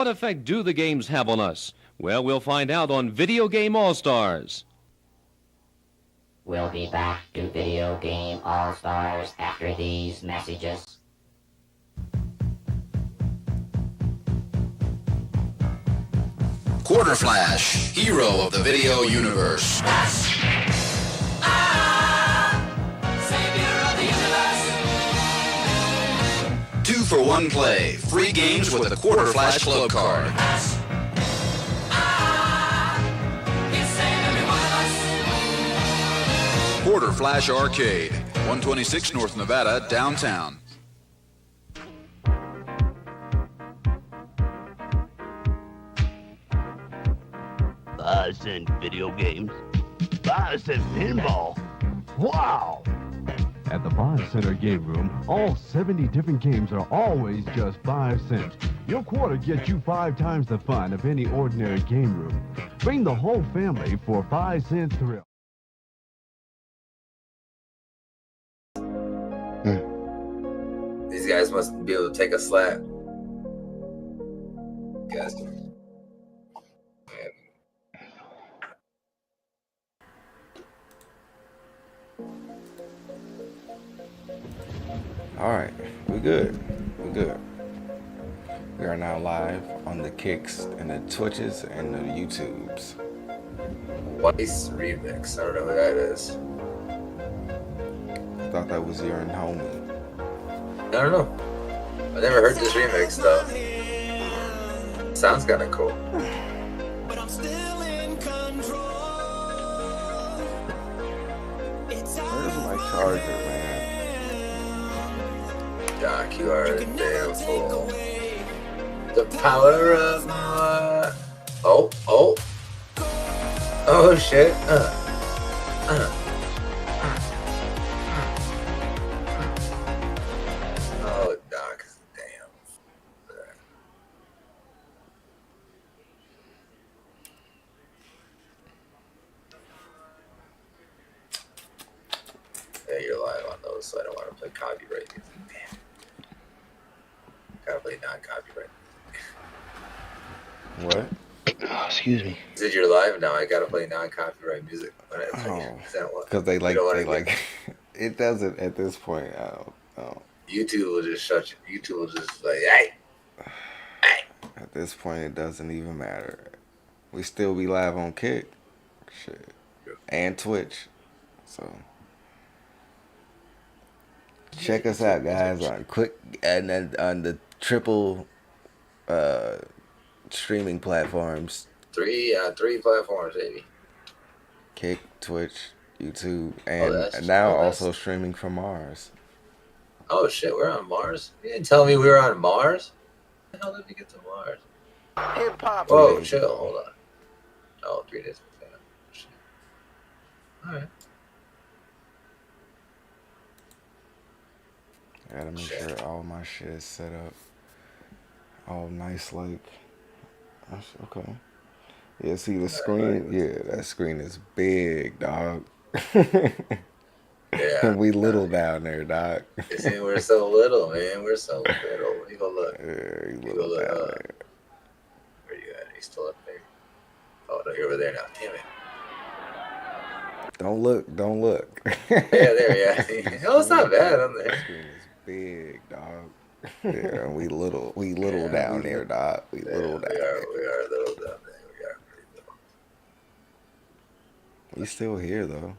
What effect do the games have on us? Well, we'll find out on Video Game All-Stars. We'll be back to Video Game All-Stars after these messages. Quarter Flash, hero of the video universe. Savior of the universe. 2-for-1 play. Free games with a Quarter Flash Club card. Quarter Flash Arcade, 126 North Nevada, downtown. $5 video games. 5 cent pinball. Wow! At the 5 Center Game Room, all 70 different games are always just 5 cents. Your quarter gets you 5 times the fun of any ordinary game room. Bring the whole family for 5 cent thrill. These guys must be able to take a slap. Guys. Alright, we good. We good. We are now live on the Kicks and the Twitches and the YouTubes. Weiss Remix. I don't know who that is. I thought that was your homie. I don't know. I never heard this remix though. Sounds kind of cool. Where's my charger, man? Doc, you are a damn fool. The power of my... Oh. Oh, shit. Oh, Doc. Damn. Yeah, you're live on those, so I don't want to play copyright music. Damn. Gotta play non-copyright. What? Oh, excuse me. Said you're live now. I gotta play non-copyright music. When I play. Because they like it doesn't at this point. I don't. YouTube will just shut you. YouTube will just like, hey. At this point, it doesn't even matter. We still be live on Kick, shit, and Twitch. So check us out, guys, on Quick and then on the triple streaming platforms. Three platforms, baby. Kick, Twitch, YouTube, and now also streaming from Mars. Oh shit, we're on Mars. You didn't tell me we were on Mars. How the hell did we get to Mars? Hip hop. Whoa, chill, hold on. Oh, 3 days. Shit. All right. I gotta make sure all my shit is set up all nice, like. Okay. Yeah, see the screen. Yeah, that screen is big, dog. Yeah. We little down there, dog. You see, we're so little, man. We're so little. You go look. Yeah, you You little go look down up. there. Where you at? He's still up there. Oh no, you're over there now. Damn it. Don't look. Yeah, there, yeah. Oh, it's not bad. I'm That there. screen is big, dog. Yeah, we little down there, dog. We Yeah, little down there. we are little down there. We are pretty little. We still here though.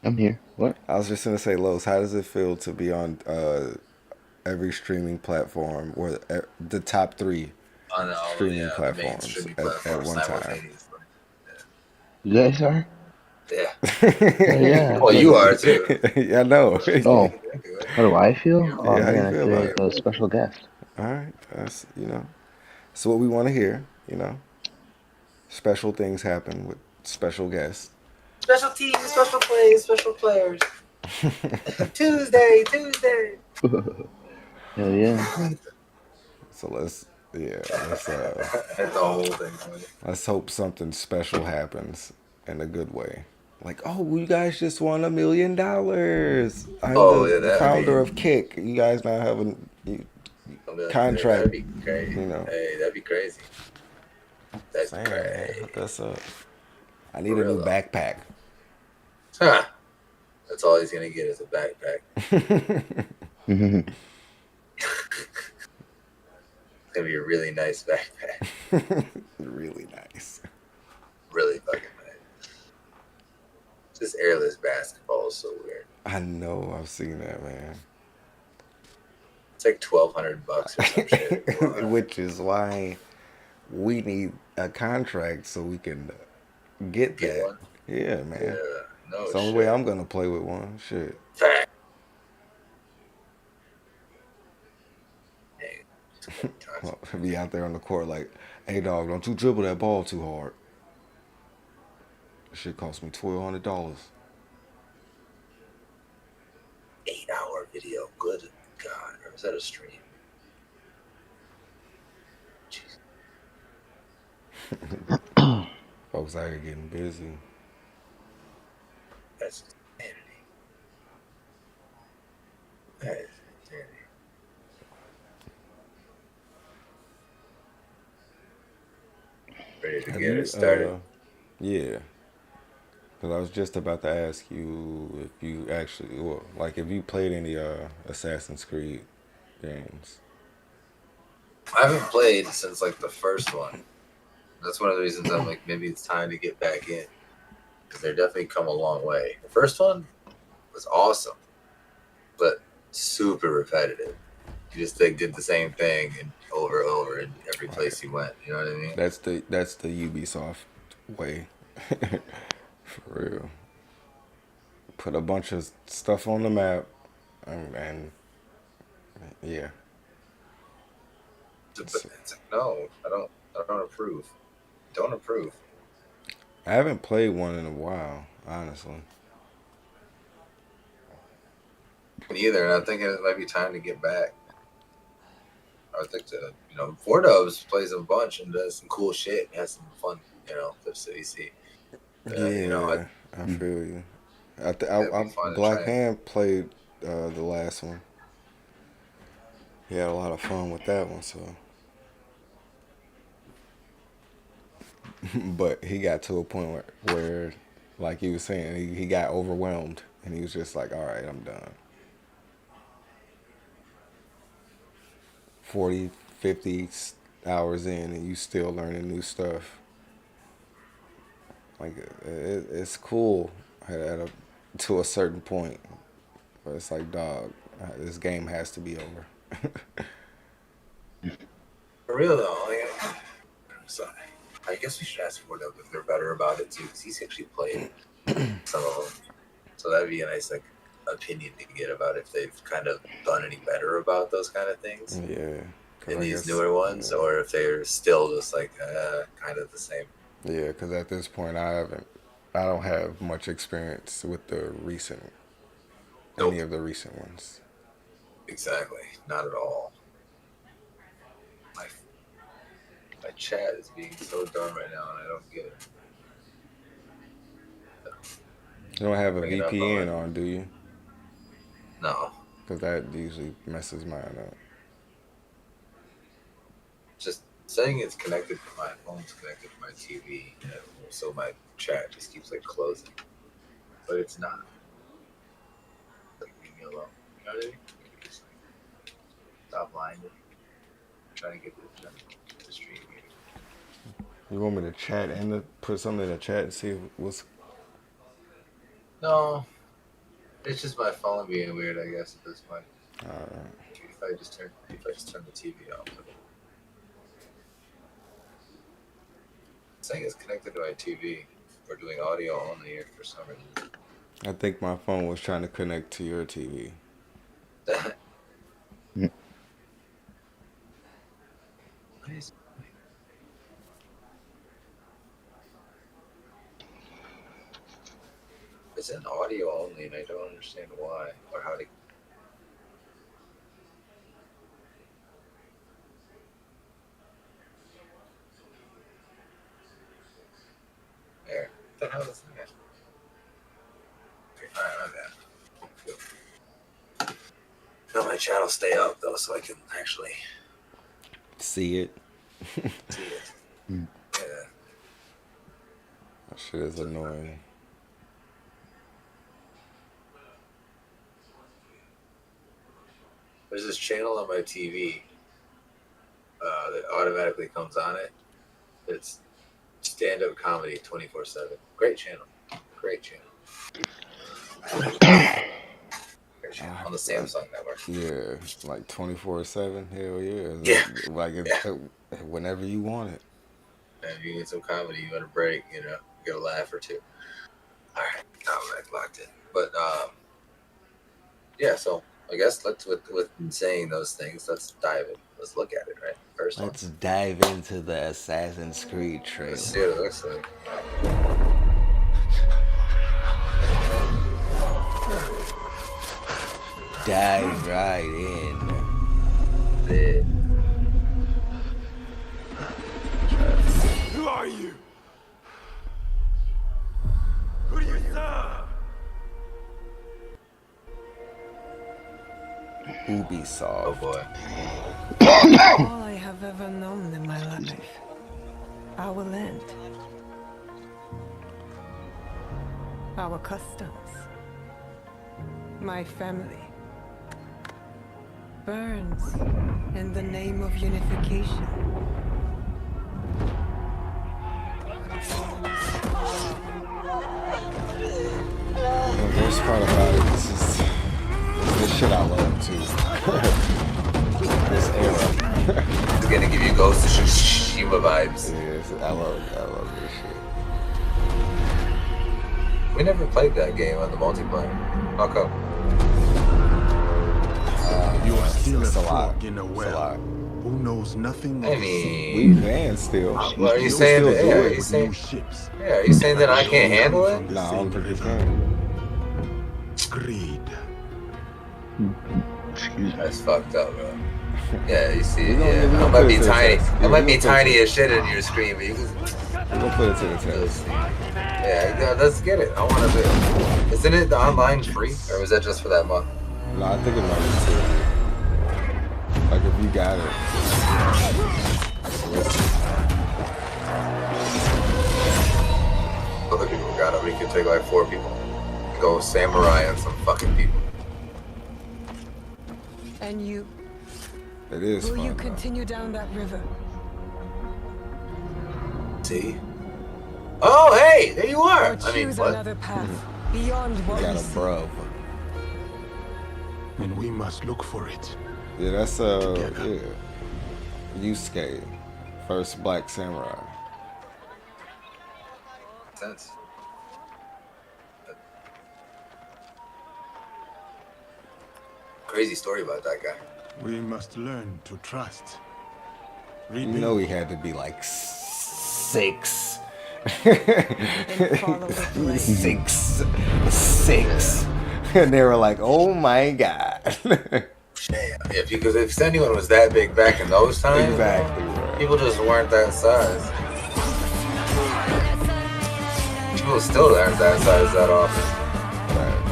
I'm here. What? I was just gonna say, Los, how does it feel to be on every streaming platform or the top 3 On all streaming the main platforms streaming at platforms one time? simultaneously. You guys are? Yeah. Yeah. Well, you are too. Yeah, I know. Oh, how do I feel? Oh, Yeah, how you man, feel I feel about like a special guest. All right, that's that's what we want to hear. Special things happen with special guests. Special teams, special plays, special players. Tuesday. Hell yeah. So let's That's the whole thing. let's hope something special happens in a good way. Like, oh, you guys just won $1 million. I'm the that'd founder be- of Kick. You guys now have contract. That'd be crazy. You know, Hey, that'd be crazy. That'd be saying, man, crazy. hook us up. I need For a real new though. backpack. Huh. That's all he's gonna get is a backpack. It's gonna be a really nice backpack. Really nice. Really fucking nice. This airless basketball is so weird. I know. I've seen that, man. It's like $1,200 or some shit. Which is why we need a contract so we can get that. One? Yeah, man. Yeah. No It's the only shit. way I'm gonna play with one. Shit. Fact. Dang. Be out there on the court like, hey dog, don't you dribble that ball too hard. Shit cost me $1,200. 8-hour video. Good God. Or was that a stream? Jeez. Folks out here getting busy. That's insanity. That is insanity. Ready to Have get you, it started? yeah. Because I was just about to ask you if you actually, well, like if you played any Assassin's Creed games. I haven't played since like the first one. That's one of the reasons I'm like, maybe it's time to get back in. Because they've definitely come a long way. The first one was awesome, but super repetitive. You just like did the same thing and over in every place you went. You know what I mean? That's the Ubisoft way. For real. Put a bunch of stuff on the map and yeah. But it's like, no, I don't approve. Don't approve. I haven't played one in a while, honestly. Me either, and I'm thinking it might be time to get back. I would think to, Four Dubs plays a bunch and does some cool shit, has some fun, clips that you see. Yeah, I feel you. That'd be fun to Black try. Hand played the last one. He had a lot of fun with that one, so. But he got to a point where like he was saying, he got overwhelmed and he was just like, all right, I'm done. 40, 50 hours in and you still learning new stuff. Like it's cool to a certain point, but it's like, dog, this game has to be over. For real though, so I guess we should ask Four Dubs if they're better about it too, because he's actually played some of them. So that'd be a nice opinion to get about if they've kind of done any better about those kind of things. Yeah. In these newer ones, or if they're still just kind of the same. Yeah, because at this point I don't have much experience with any of the recent ones. Exactly, not at all. My chat is being so dumb right now, and I don't get it. You don't have a VPN on, do you? No. Because that usually messes mine up. Just saying it's connected to my phone's connected to my TV, so my chat just keeps closing. But it's not. Leave me alone. You know what I mean? Just, stop lying to me. I'm trying to get the stream. You want me to chat and put something in the chat and see what's... No. It's just my phone being weird, I guess, at this point. If I just turn the TV off. Saying it's connected to my TV. We're doing audio only here for some reason. I think my phone was trying to connect to your TV. It's an audio only, and I don't understand why or how to. There. What the hell is that? Okay, alright, my bad. Let my channel stay up though, so I can actually See it. see it. Yeah. That shit is annoying. There's this channel on my TV that automatically comes on it. It's stand-up comedy 24/7. Great channel. Great channel. On the Samsung network. Yeah, like 24/7. Hell yeah. Yeah. Like whenever you want it. And if you need some comedy, you want a break, get a laugh or two. All right, I'm like locked in. But yeah. So I guess with saying those things, let's dive in. Let's look at it. Right, first one. Let's dive into the Assassin's Creed trailer. Let's see what it looks like. Dive right in. There. Who are you? Who do you serve? Ubisoft. Oh boy. All I have ever known in my life. Our land. Our customs. My family. Burns in the name of unification. The worst part about it is just this shit I love too. This era. It's gonna give you Ghost of Tsushima vibes. Yes, I love this shit. We never played that game on the multiplayer. How come? You are still a It's a lot. frog in a It's a well. lot. Who knows nothing I of the We mean, banned still. well, are you We saying still that? do Yeah, it. are you saying? new ships? Yeah, are you saying that I can't handle it? No, I don't think you can. Greed. That's fucked up, bro. Yeah, you see We it. gonna- we Yeah, gonna it might put be it to the tiny. test. It Yeah, might we be gonna put it tiny to as shit in your screen, but you can. We're gonna put it to the test. Yeah, let's get it. I want to do it. Isn't it online free, or was that just for that month? No, I think it might be too. Like if you got it. Other people got it. We could take like 4 people. Go samurai on some fucking people. And you, It is will fun. you though. continue down that river? See? Oh, hey, there you are. Or I mean, choose what? another path beyond You what got we a see? bro. And we must look for it. Yeah, that's Together. yeah. Yusuke, first black samurai. Sense. Crazy story about that guy. We must learn to trust. You know he had to be like 6. And follow the flame. 6. And they were like, "Oh my god!" Damn. Yeah, because if anyone was that big back in those times, Exactly, bro. people just weren't that size. People still aren't that size that often. Right.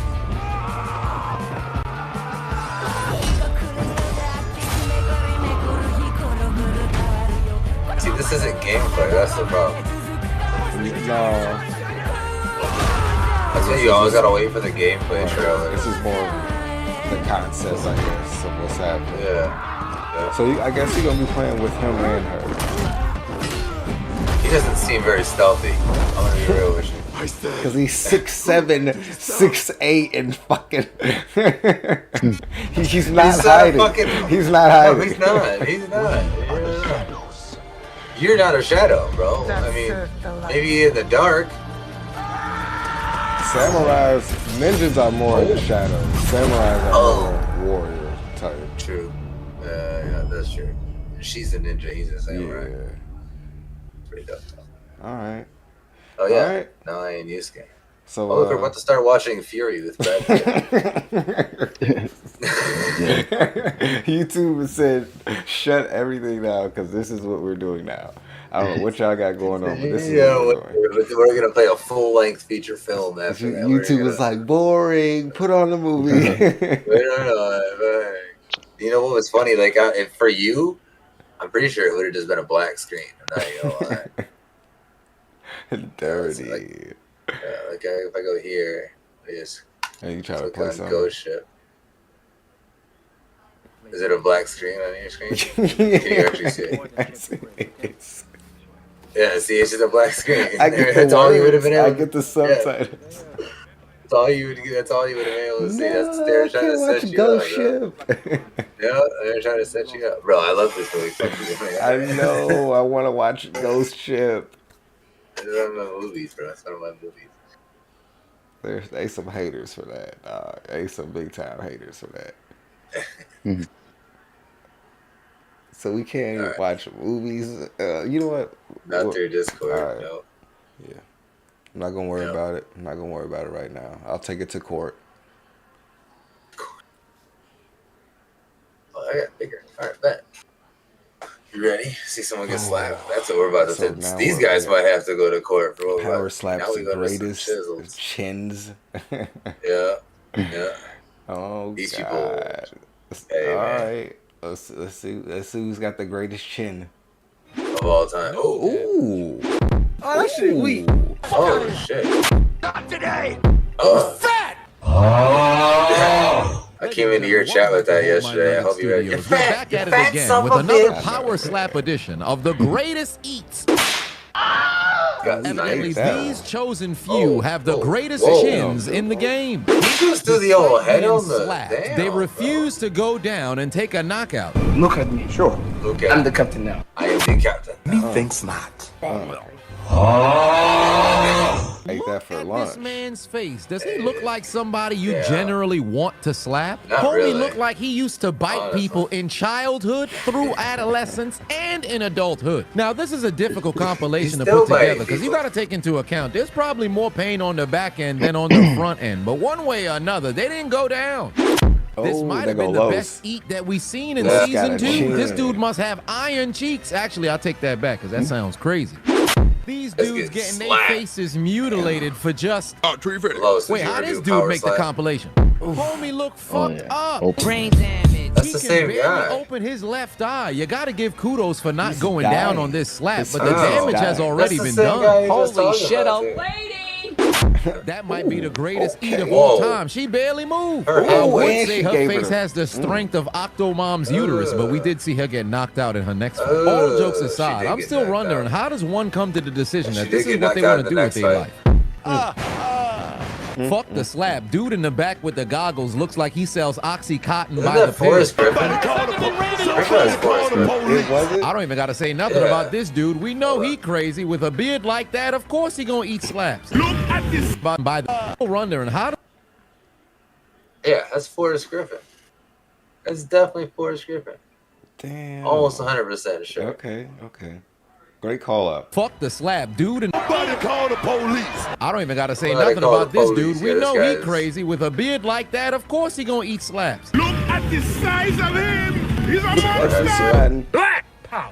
See, this isn't gameplay. That's the problem. No, That's why you always gotta wait for the gameplay trailer. this is more the concept, I guess, of what's happening. Yeah. So I guess you're gonna be playing with him and her. He doesn't seem very stealthy. I'm gonna be real with you. I said, Because he's 6'7", 6'8", and fucking. he's not He's hiding. fucking- He's not No, hiding. he's not. He's not. shadows. You're not a shadow, bro. I That mean, served the light. maybe in the dark. Samurais, ninjas are more in the shadow. Samurais are more warrior type. True. Yeah, that's true. She's a ninja. He's a samurai. Yeah. Pretty dope. All right. Oh yeah. Alright. Now I ain't Yusuke. So. Oh look, we're about to start watching Fury with Brad Pitt. YouTube said, "Shut everything down because this is what we're doing now." I don't know what y'all got going on, but this is Yeah, what we're doing. we're gonna play a full-length feature film after that. YouTube was like, boring. Put on the movie. Wait on, You know what was funny? Like, if for you, I'm pretty sure it would have just been a black screen. I'm not gonna lie. Dirty. Like, if I go here, I just Hey, you try to click play on something? Ghost Ship. Is it a black screen on your screen? Can you actually see it? Yeah, see, it's just a black screen. I get That's the all you would have words. been able. I get the subtitles. Yeah. That's all you would have been able to see. That's they're trying to set you Ghost up. Ship. Yeah, they're trying to set you up, bro. I love this movie. I know. I want to watch Ghost Ship. It's one of my movies, bro. It's one of my movies. They some haters for that. They some big time haters for that. So we can't even watch movies. You know what? Not through Discord. Right. No. Yeah. I'm not gonna worry about it. I'm not gonna worry about it right now. I'll take it to court. Oh, I got bigger. All right, bet. You ready? See someone get slapped. That's what we're about to do. These guys might have to go to court for what Power slaps now we the go to some greatest chisels. chins. Yeah. Oh These God. Hey, all man. right. Let's see who's got the greatest chin of all time. Ooh. Oh, that shit weak. Oh shit. Not today. Fat. Oh. I came into your chat with that yesterday. I hope you read. You're back at it again with another Power Slap edition of the greatest eats. Evidently, these chosen few have the greatest chins in the game. You just do the old head on the slapped, they refuse to go down and take a knockout. Look at me. Sure. Okay. I'm the captain now. I am the captain. Methinks not. Ate that for lunch. This man's face, does he look like somebody you generally want to slap? Not Homie really. look like he used to bite people in childhood, through adolescence, and in adulthood. Now, this is a difficult compilation to still put together biting because you people. got to take into account there's probably more pain on the back end than on the front end. But one way or another, they didn't go down. This might have been the best eat that we've seen in That's season got a 2. chin. This dude must have iron cheeks. Actually, I'll take that back because that sounds crazy. These dudes getting their faces mutilated for just... Wait, how this dude make the compilation? Homie look fucked up. Brain damage. That's He the can same barely guy. open his left eye. You gotta give kudos for not going dying. down on this slap, but the His damage eyes has dying. already That's been the same guy done. you just Holy talked shit, about, a dude. lady! That might be the greatest eat of Whoa. all time. She barely moved. Her I head would went. say She her gave face her- has the strength of Octomom's uterus, but we did see her get knocked out in her next fight. All jokes She aside, did I'm get still knocked wondering, out. how does one come to the decision She that did this is get what they knocked out want to in do the with next their fight. life? Fuck the slap. Dude in the back with the goggles looks like he sells Oxycontin Isn't by the that Forrest pair. Griffin? Griffin is Forrest Griffin. It wasn't. I don't even gotta say nothing about this dude. We know he crazy. With a beard like that, of course he gonna eat slaps. Look at this. By the wondering how do Yeah, that's Forrest Griffin. That's definitely Forrest Griffin. Damn. Almost 100% sure. Okay. Great call up. fuck the slap dude and Somebody call the police. I don't even gotta say Somebody nothing call about the this police. dude. We Yeah, this know guy he is- crazy. With a beard like that, of course he gonna eat slaps. Look at the size of him. He's a That's monster. rotten. Black power.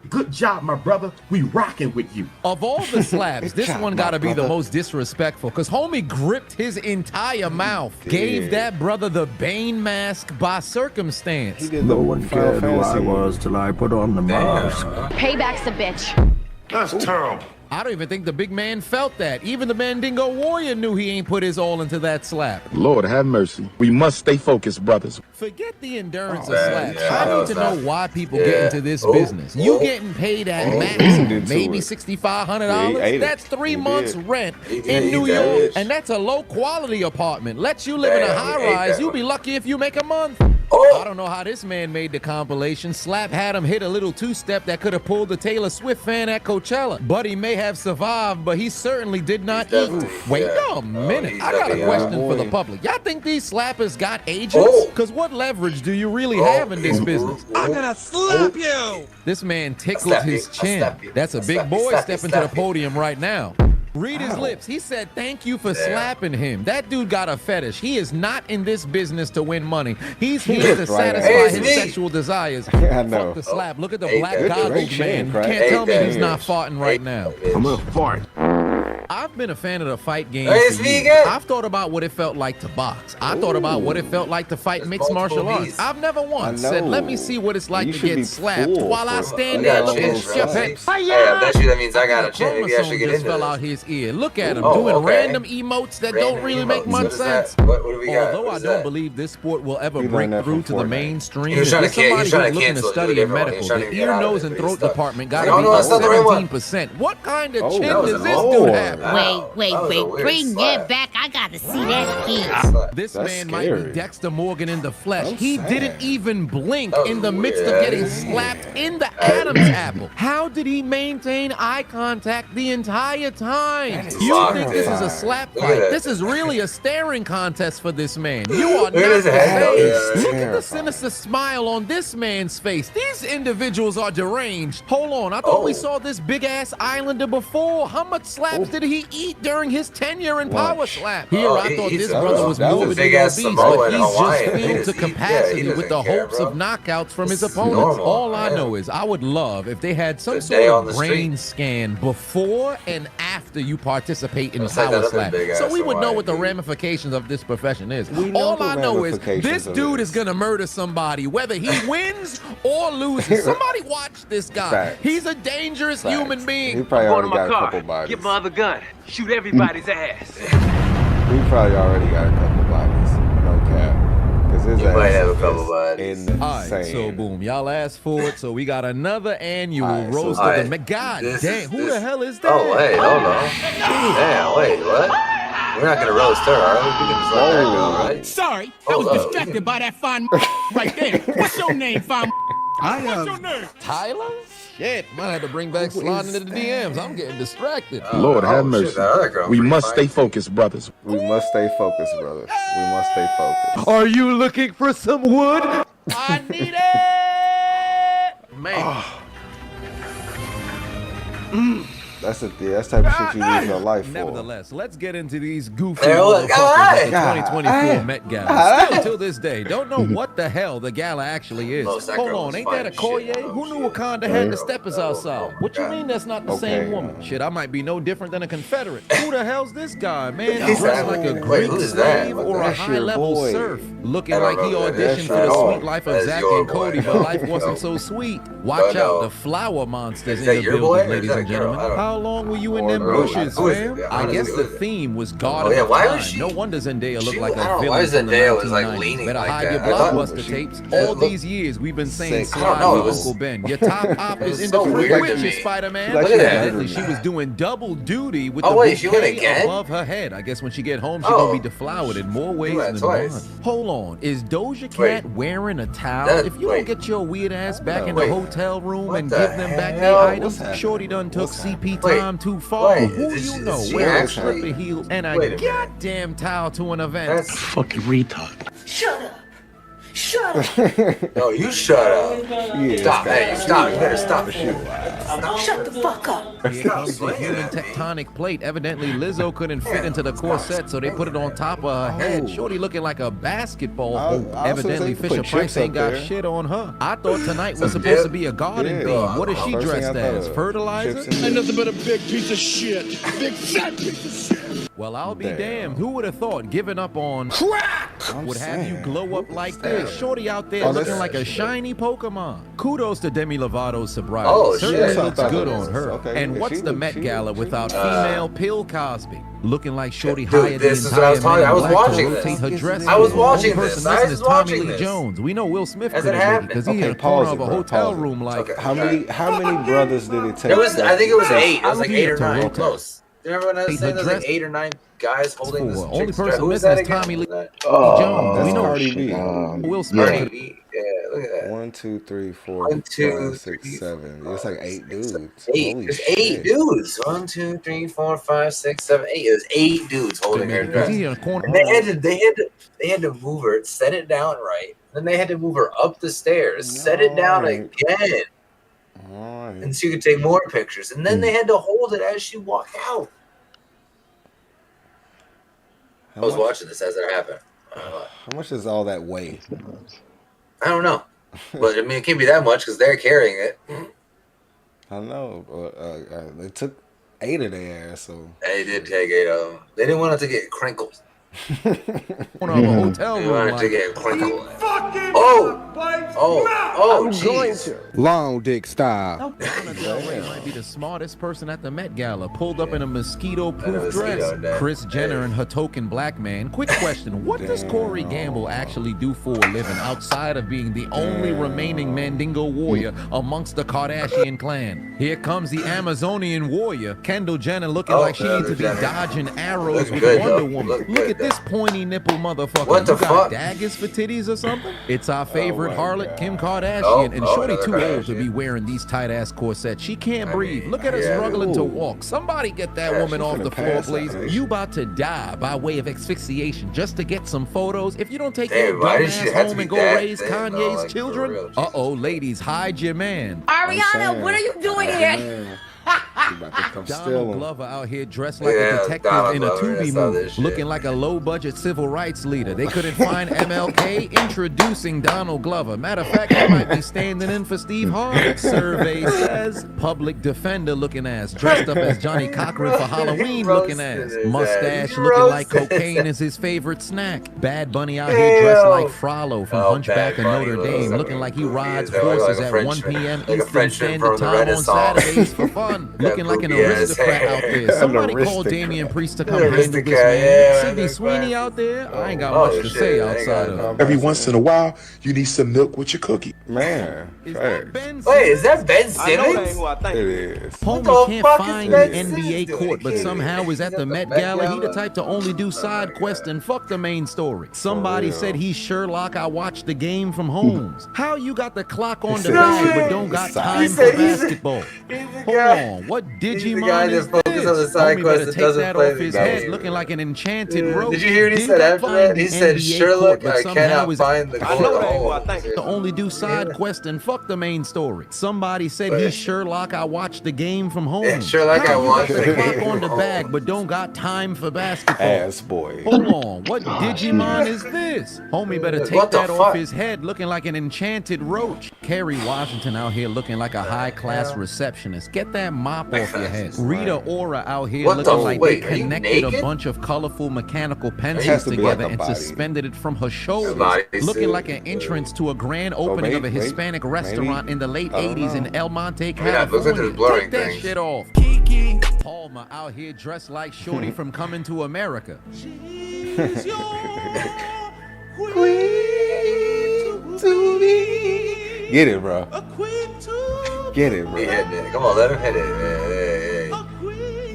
Good job, my brother. We rocking with you. Of all the slaps, this job, one my gotta be the brother. most disrespectful, because homie gripped his entire mouth. Gave that brother the Bane mask by circumstance. He did the Final Fantasy till I put on the mask. Payback's a bitch. That's terrible. I don't even think the big man felt that. Even the Mandingo Warrior knew he ain't put his all into that slap. Lord have mercy. We must stay focused, brothers. Forget the endurance Oh, of man, slaps. yeah, I that need was to know not- why people yeah. get into this Oh, business. You oh. getting paid at Oh, maximum, he did to maybe it. $6,500. Yeah, he ate it. That's 3 He months did. rent He did in eat New that York, bitch. and that's a low quality apartment. Let you live in a Damn, high he ate rise. that You'll be one. lucky if you make a month. Oh. I don't know how this man made the compilation. Slap had him hit a little two-step that could have pulled the Taylor Swift fan at Coachella. Buddy may have survived, but he certainly did not eat. definitely- Wait yeah. a minute. he's I got a definitely question young for the boy. public. Y'all think these slappers got agents? Oh. Because what leverage do you really have in this business? I'm gonna slap you. This man tickled slap his you. I'll chin. slap you. That's a I'll big slap you, boy slap you, stepping to the slap you. podium right now. Read his lips. He said, thank you for slapping him. That dude got a fetish. He is not in this business to win money. He's here to Right. satisfy Hey, it's his me. sexual desires. I know. Fuck the slap. Look at the Hey, black good goggles, chin, man. You Craig. can't Hey, tell me that he's not is. farting right now. I'm gonna fart. I'm I've been a fan of the fight game Hey, it's for me years. again. I've thought about what it felt like to box. I thought about what it felt like to fight mixed martial arts. I've never once said, let me see what it's like to get slapped while I stand there looking stupid. Hey, I bet you that means I got a chin. Maybe I should get into fell this. out his ear. Look at him doing random emotes that don't really make much sense. What do we got? Although I don't believe this sport will ever break through to the mainstream, He was trying if to somebody cancel who's looking to study in medical, the ear, nose, and throat department got to be 17%. What kind of chin does this dude have? Wait, bring that back. I gotta see that again. This man might be Dexter Morgan in the flesh. He didn't even blink in the midst of getting slapped in the Adam's apple. How did he maintain eye contact the entire time? You think this is a slap fight? This is really a staring contest for this man. You are not the same. Look at the sinister smile on this man's face. These individuals are deranged. Hold on, I thought we saw this big-ass Islander before. How much slaps did he eat during his tenure in Power Slap? Here, I thought this brother was morbidly obese, but he's just filled to capacity with the hopes of knockouts from his opponents. All I know is I would love if they had some sort of brain scan before and after you participate in Power Slap, so we would know what the ramifications of this profession is. All I know is this dude is gonna murder somebody, whether he wins or loses. Somebody watch this guy. He's a dangerous human being. He probably already got a couple bodies. Get my other gun. Shoot everybody's ass. He probably already got a couple bodies. No cap. Because his ass might have a couple bodies. Alright, so boom, y'all asked for it, so we got another annual roast of the God damn, who the hell is that? Oh, wait, hold on. Damn, wait, what? We're not gonna roast her, are we? We can just let that go, right? Sorry, I was distracted by that fine right there. What's your name, fine? What's your name? Tyler? Shit, might have to bring back sliding into the DMs. I'm getting distracted. Lord have mercy. We must stay focused, brothers. We must stay focused, brothers. We must stay focused. Are you looking for some wood? I need it! Man. That's the type of shit you lose your life for. Nevertheless, let's get into these goofy motherfuckers at the 2024 Met Gala. Still till this day, don't know what the hell the gala actually is. Hold on, ain't that a Koye? Who knew Wakanda had the steppers outside? What you mean that's not the same woman? Shit, I might be no different than a Confederate. Who the hell's this guy, man? He's dressed like a Greek slave or a high-level serf. Looking like he auditioned for the sweet life of Zack and Cody, but life wasn't so sweet. Watch out, the flower monsters in the building, ladies and gentlemen. How long were you in them bushes, fam? I guess the theme was God of Time. No wonder Zendaya looked like a villain from the 1990s. Better hide your blockbuster tapes. All these years we've been saying slide with Uncle Ben. Your top op is in the Witches, Spider-Man. Evidently she was doing double duty with the bouquet above her head. I guess when she get home, she gonna be deflowered in more ways than one. Hold on, is Doja Cat wearing a towel? If you don't get your weird ass back in the hotel room and give them back their items, Shorty done took CP time too far. Who you know wears slippery heels and a goddamn towel to an event? That's fucking retard. Shut up. Shut up. No, you shut up. Stop. Hey, stop. You better stop the shit. Shut the fuck up. Here comes the human tectonic plate. Evidently, Lizzo couldn't fit into the corset, so they put it on top of her head. Shorty looking like a basketball hoop. Evidently, Fisher Price ain't got shit on her. I thought tonight was supposed to be a garden theme. What is she dressed as? Fertilizer? Ain't nothing but a big piece of shit. Big fat piece of shit. Well, I'll be damned. Who would have thought giving up on crack would have you glow up like this? Shorty out there looking like a shiny Pokemon. Kudos to Demi Lovato's sobriety. Certainly looks good on her. And what's the Met Gala without female Bill Cosby? Looking like Shorty hired the entire Men in Black to rotate her dress. I was watching this. I was Tommy watching Lee this. Jones. We know Will Smith couldn't make it because he in a corner of a hotel room like. How many brothers did it take? It was. I think it was 8. It was like 8 or 9. Close. Do you remember when I was saying there was like 8 or 9 guys holding this? Only person missing is Tommy Lee Jones. We know Cardi B. Will Smith. Yeah, look at that. 1, 2, 3, 4, 5, 6, 7. It's like 8 dudes. There's 8 dudes. 1, 2, 3, 4, 5, 6, 7, 8. There's 8 dudes holding her dress. And they had to move her, set it down right. Then they had to move her up the stairs, set it down again. And so you could take more pictures. And then they had to hold it as she walked out. I was watching this as it happened. How much does all that weigh? I don't know. But I mean, it can't be that much because they're carrying it. I know. They took 8 of their ass. So they did take 8 of them. They didn't want it to get crinkled. One of a hotel They room. wanted to get crinkled. Oh, jeez. long dick style. Lana Del Rey might be the smartest person at the Met Gala, pulled up in a mosquito-proof dress. Kris Jenner and her token black man. Quick question, what does Corey Gamble actually do for a living outside of being the only remaining Mandingo warrior amongst the Kardashian clan? Here comes the Amazonian warrior, Kendall Jenner, looking like she needs to be dodging arrows with Wonder Woman. Look at this pointy nipple motherfucker. What the you got fuck? daggers for titties or something? It's our favorite harlot, Kim Kardashian, and shorty too old to be wearing these tight-ass corsets. She can't breathe. Look at her struggling to walk. Somebody get that woman off the floor, please. You about to die by way of asphyxiation just to get some photos. If you don't take your dumb ass home and go raise Kanye's children, ladies, hide your man. Ariana, what are you doing here? Donald Glover out here dressed like a detective in a Tubi movie, looking like a low-budget civil rights leader. They couldn't find MLK. Introducing Donald Glover. Matter of fact, he might be standing in for Steve Harvey. Survey says public defender looking ass, dressed up as Johnny Cochran for Halloween looking ass, mustache looking like cocaine is his favorite snack. Bad Bunny out here dressed like Frollo from Hunchback of Notre Dame, looking like he rides horses at 1 p.m. Eastern Standard Time on Saturdays for fun. Looking like an aristocrat out there. Somebody call Damian Priest to come handle this man. Sydney Sweeney out there. I ain't got much to say outside of. Every once in a while, you need some milk with your cookie. Man. Wait, is that Ben Simmons? It is. Homie can't find the NBA court, but somehow is at the Met Gala. He the type to only do side quests and fuck the main story. Somebody said he's Sherlock. I watched the game from Holmes. How you got the clock on the bag but don't got time for basketball? Hold on, what Digimon is this? Homie better take that off his head, looking like an enchanted roach. Did you hear what he said after that? He said, Sherlock, I cannot find the court. To only do side quest and fuck the main story. Somebody said he's Sherlock. I watched the game from home. Yeah, Sherlock, I watched the game on the bag, but don't got time for basketball. Ass boy. Hold on, what Digimon is this? Homie better take that off his head, looking like an enchanted roach. Kerry Washington out here looking like a high-class receptionist. Get that mop off your head. Rita Ora out here looking like they connected a bunch of colorful mechanical pencils together and suspended it from her shoulders. Looking like an entrance to a grand opening of a Hispanic restaurant in the late 80s in El Monte, California. Take that shit off. Kiki Palmer out here dressed like Shorty from Coming to America. She's your queen to me. Get it, bro. Get it, bro. He hitting it. Come on, let him hit it.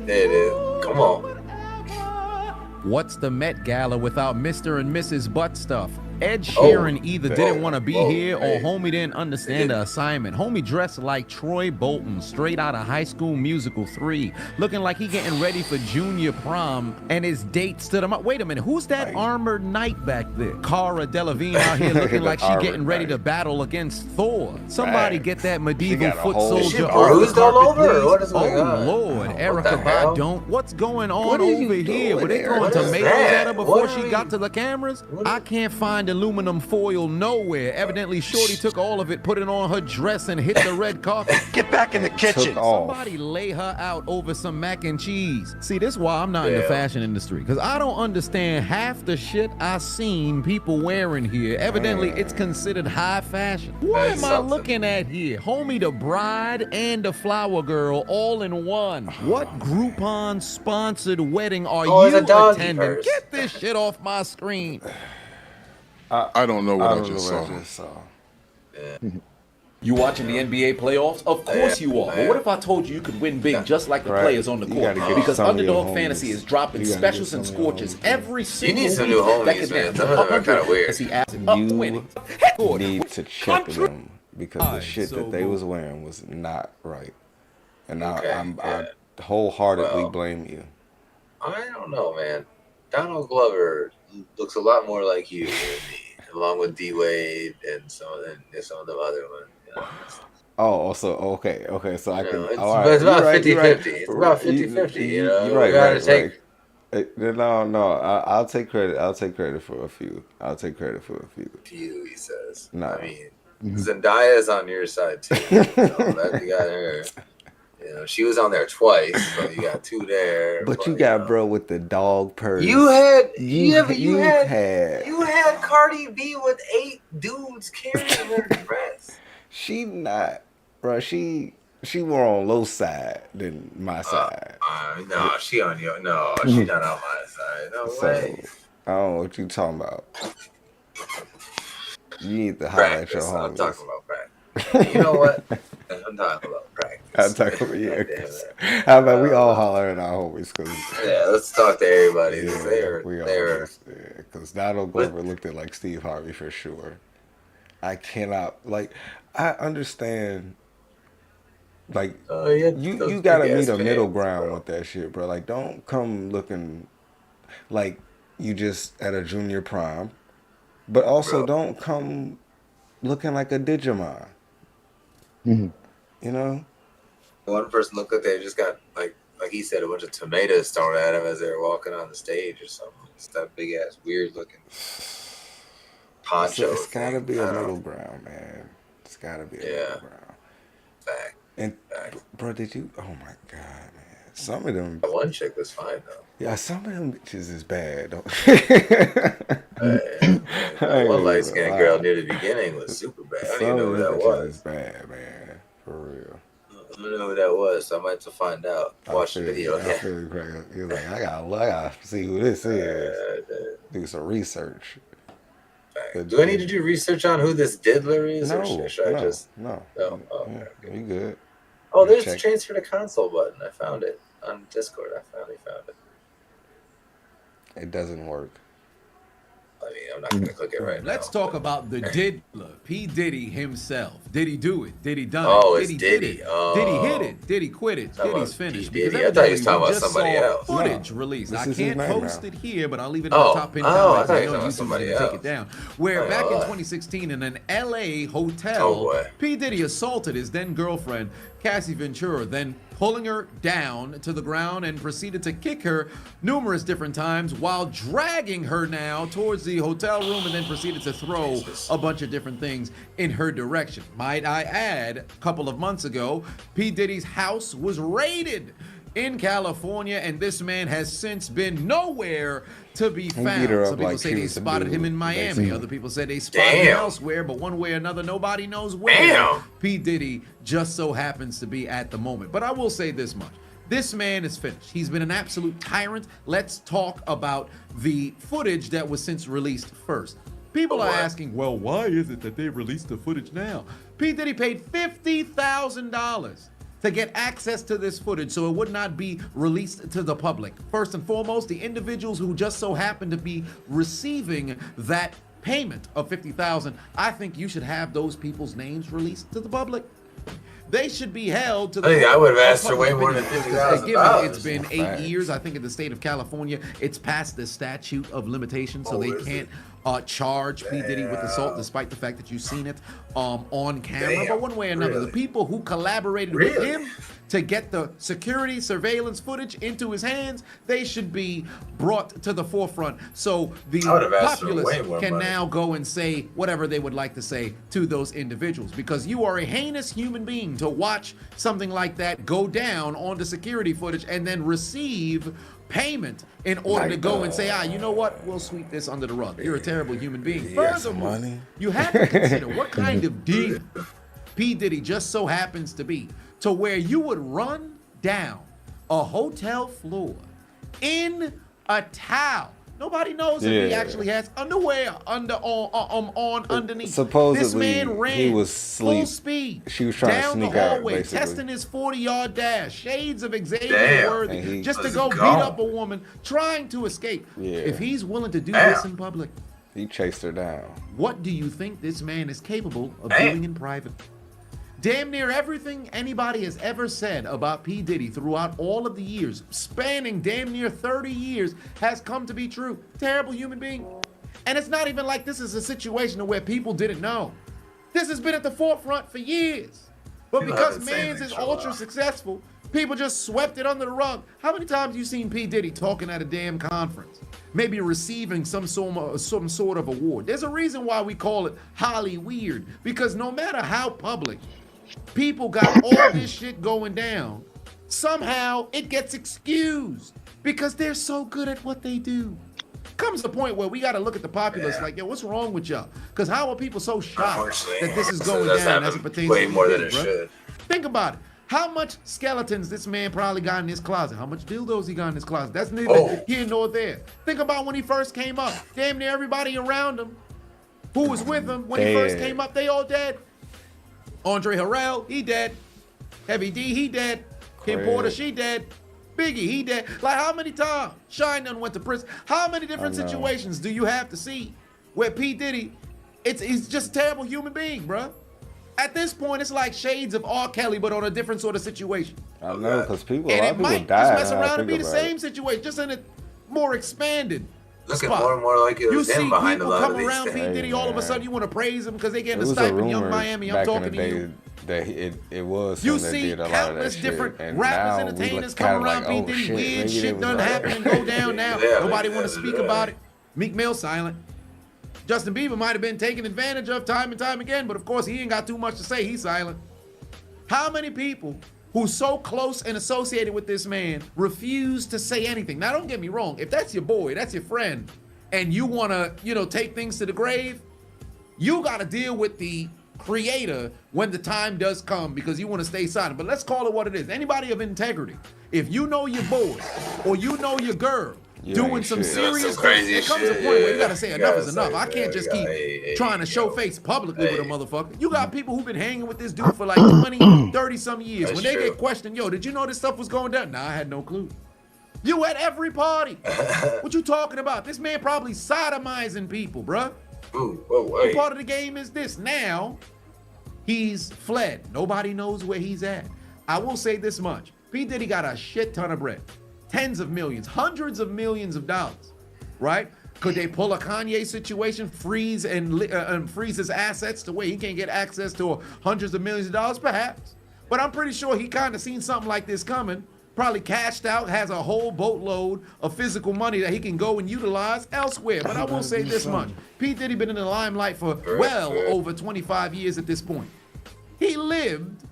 There it is. Come on. What's the Met Gala without Mr. and Mrs. Butt Stuff? Ed Sheeran either didn't want to be here or homie didn't understand the assignment. Homie dressed like Troy Bolton, straight out of High School Musical 3, looking like he getting ready for junior prom, and his date stood him up. Wait a minute, who's that armored knight back there? Cara Delevingne out here looking like she getting ready to battle against Thor. Somebody get that medieval foot soldier off the carpet, please. Oh Lord, Erica Badu, what's going on over here? Were they throwing tomatoes at her before she got to the cameras? I can't find aluminum foil nowhere. Evidently Shorty took all of it, put it on her dress, and hit the red carpet. Get back in the kitchen. Somebody lay her out over some mac and cheese. See, this is why I'm not in the fashion industry, because I don't understand half the shit I seen people wearing here. Evidently it's considered high fashion. What am I looking at here? Homie, the bride and the flower girl all in one. What Groupon sponsored wedding are you attending? Get this shit off my screen. I don't know what I just saw. You watching the NBA playoffs? Of course you are. But what if I told you could win big just like the players on the court? Because Underdog Fantasy is dropping specials and scorches every single week. Some new homies, man. Some of them are kind of weird. You need to check them because the shit that they was wearing was not right. And I wholeheartedly blame you. I don't know, man. Donald Glover looks a lot more like you than me, along with D Wade and some of the other ones. You know? Oh, so okay. So I can. It's about 50-50. It's about 50-50. You know, you're right. Gotta take. No. I'll take credit. I'll take credit for a few. Few, he says. No. I mean, Zendaya's on your side too. So that you got her. You know, she was on there twice, so you got 2 there. But you got bro with the dog purse. You had Cardi B with 8 dudes carrying her dress. She not, bro. She more on low side than my side. No, she on your. No, she not on my side. No way. I don't know what you talking about. You need to holler at your homies. I'm talking about practice. You know what? I'm talking about practice. I'm talking about How about we all holler at our homies? Yeah, let's talk to everybody. Yeah, because Donald Glover looked at like Steve Harvey for sure. I cannot I understand. Like you gotta meet a middle ground with that shit, bro. Like don't come looking like you just at a junior prom, but also don't come looking like a Digimon. You know. One person looked like they just got like he said, a bunch of tomatoes thrown at him as they were walking on the stage or something. It's that big ass weird looking poncho. It's gotta be a middle ground, man. It's gotta be a middle ground. Fact. And bro, did you? Oh my god, man! Some of them. The one chick was fine though. Yeah, some of them bitches is bad. One light skinned girl near the beginning was super bad. I don't even know who that was. Is bad, man, for real. I don't know who that was, so I might have to find out. Watch the video. I feel you, you're like, I gotta see who this is. Do some research. Do I need to do research on who this diddler is? Or should I just? No. Oh, okay. You good. Oh, there's the transfer to console button. I found it on Discord. I finally found it. It doesn't work. I mean, I'm not going to click it right now. Let's talk about the diddler, P. Diddy himself. Did he do it? Did he done it? Oh, it's Diddy. Did he hit it? Did he quit it? Diddy's finished. Diddy. I thought he was talking about somebody else. Footage released. I can't post it here, but I'll leave it in the top pin comments. I know YouTube's going to take it down. Where back in 2016 in an LA hotel, P. Diddy assaulted his then girlfriend, Cassie Ventura, then pulling her down to the ground and proceeded to kick her numerous different times while dragging her now towards the hotel room and then proceeded to throw a bunch of different things in her direction. Might I add, a couple of months ago, P. Diddy's house was raided in California, and this man has since been nowhere to be found. Some people say they spotted him in Miami. Other people say they spotted him elsewhere, but one way or another, nobody knows where P. Diddy just so happens to be at the moment. But I will say this much. This man is finished. He's been an absolute tyrant. Let's talk about the footage that was since released first. People are asking, well, why is it that they released the footage now? P. Diddy paid $50,000 to get access to this footage so it would not be released to the public. First and foremost, the individuals who just so happen to be receiving that payment of $50,000, I think you should have those people's names released to the public. They should be held to the. I think I would have asked for way more than $50,000. It's been 8 years. I think in the state of California, it's past the statute of limitations, so they can't charge P. Diddy with assault, despite the fact that you've seen it on camera. But one way or another, the people who collaborated with him to get the security surveillance footage into his hands, they should be brought to the forefront so the populace can now go and say whatever they would like to say to those individuals. Because you are a heinous human being to watch something like that go down on the security footage and then receive payment in order to go and say, you know what, we'll sweep this under the rug. You're a terrible human being. Furthermore, you have to consider what kind of deal P. Diddy just so happens to be, to where you would run down a hotel floor in a towel. Nobody knows if he actually has underwear on underneath. Supposedly, this man ran he was full speed she was trying down to sneak the hallway, out, testing his 40-yard dash, shades of Xavier Worthy, just to go beat up a woman trying to escape. If he's willing to do this in public, he chased her down. What do you think this man is capable of doing in private? Damn near everything anybody has ever said about P. Diddy throughout all of the years, spanning damn near 30 years, has come to be true. Terrible human being. And it's not even like this is a situation where people didn't know. This has been at the forefront for years. But because Mans is ultra successful, people just swept it under the rug. How many times have you seen P. Diddy talking at a damn conference? Maybe receiving some sort of award. There's a reason why we call it Holly Weird. Because no matter how public, people got all this shit going down, somehow it gets excused because they're so good at what they do. Comes the point where we got to look at the populace like, yo, what's wrong with y'all? Because how are people so shocked that this is going down as it pertains way to more than kids, it bro? should. Think about it. How much skeletons this man probably got in his closet? How much dildos he got in his closet? That's neither here nor there. Think about when he first came up. Damn near everybody around him who was with him when he first came up, they all dead. Andre Harrell, he dead. Heavy D, he dead. Kim Porter, she dead. Biggie, he dead. Like, how many times Shine done went to prison? How many different situations do you have to see where P. Diddy, he's just a terrible human being, bruh? At this point, it's like shades of R. Kelly, but on a different sort of situation. I know, because people, And a lot it of people might die. just mess around and be the same situation, just in a more expanded Looking spot. more and more like it You was see him behind a people lot come of these around P. things. Diddy, all of a sudden you want to praise him because they getting It a was stipend. a Young rumor Miami, I'm back talking in to the you. day that it was You him that see did a lot of that countless shit. different And rappers, now we entertainers look come kinda around like, P. oh, Diddy. shit, Weird maybe shit it was done like- happen and go down now. Yeah, Nobody want to yeah, speak yeah. about it. Meek Mill silent. Justin Bieber might have been taken advantage of time and time again, but of course he ain't got too much to say. He's silent. How many people who's so close and associated with this man refuse to say anything? Now, don't get me wrong. If that's your boy, that's your friend, and you want to, take things to the grave, you got to deal with the creator when the time does come because you want to stay silent. But let's call it what it is. Anybody of integrity, if you know your boy or you know your girl doing some serious crazy things, there comes a shit, point where yeah. you got to say You enough gotta is enough. say, I can't yeah, just you keep gotta, trying to show face publicly with a motherfucker. You got people who've been hanging with this dude for like 20, 30 some years. That's When they true. get questioned, yo, did you know this stuff was going down? Nah, I had no clue. You at every party. What you talking about? This man probably sodomizing people, bruh. Ooh, whoa, What wait. part of the game is this? Now, he's fled. Nobody knows where he's at. I will say this much. P. Diddy got a shit ton of bread. Tens of millions, hundreds of millions of dollars, right? Could they pull a Kanye situation, freeze his assets to where he can't get access to hundreds of millions of dollars? Perhaps. But I'm pretty sure he kind of seen something like this coming. Probably cashed out, has a whole boatload of physical money that he can go and utilize elsewhere. But I will say this much. P. Diddy been in the limelight for well over 25 years at this point. He lived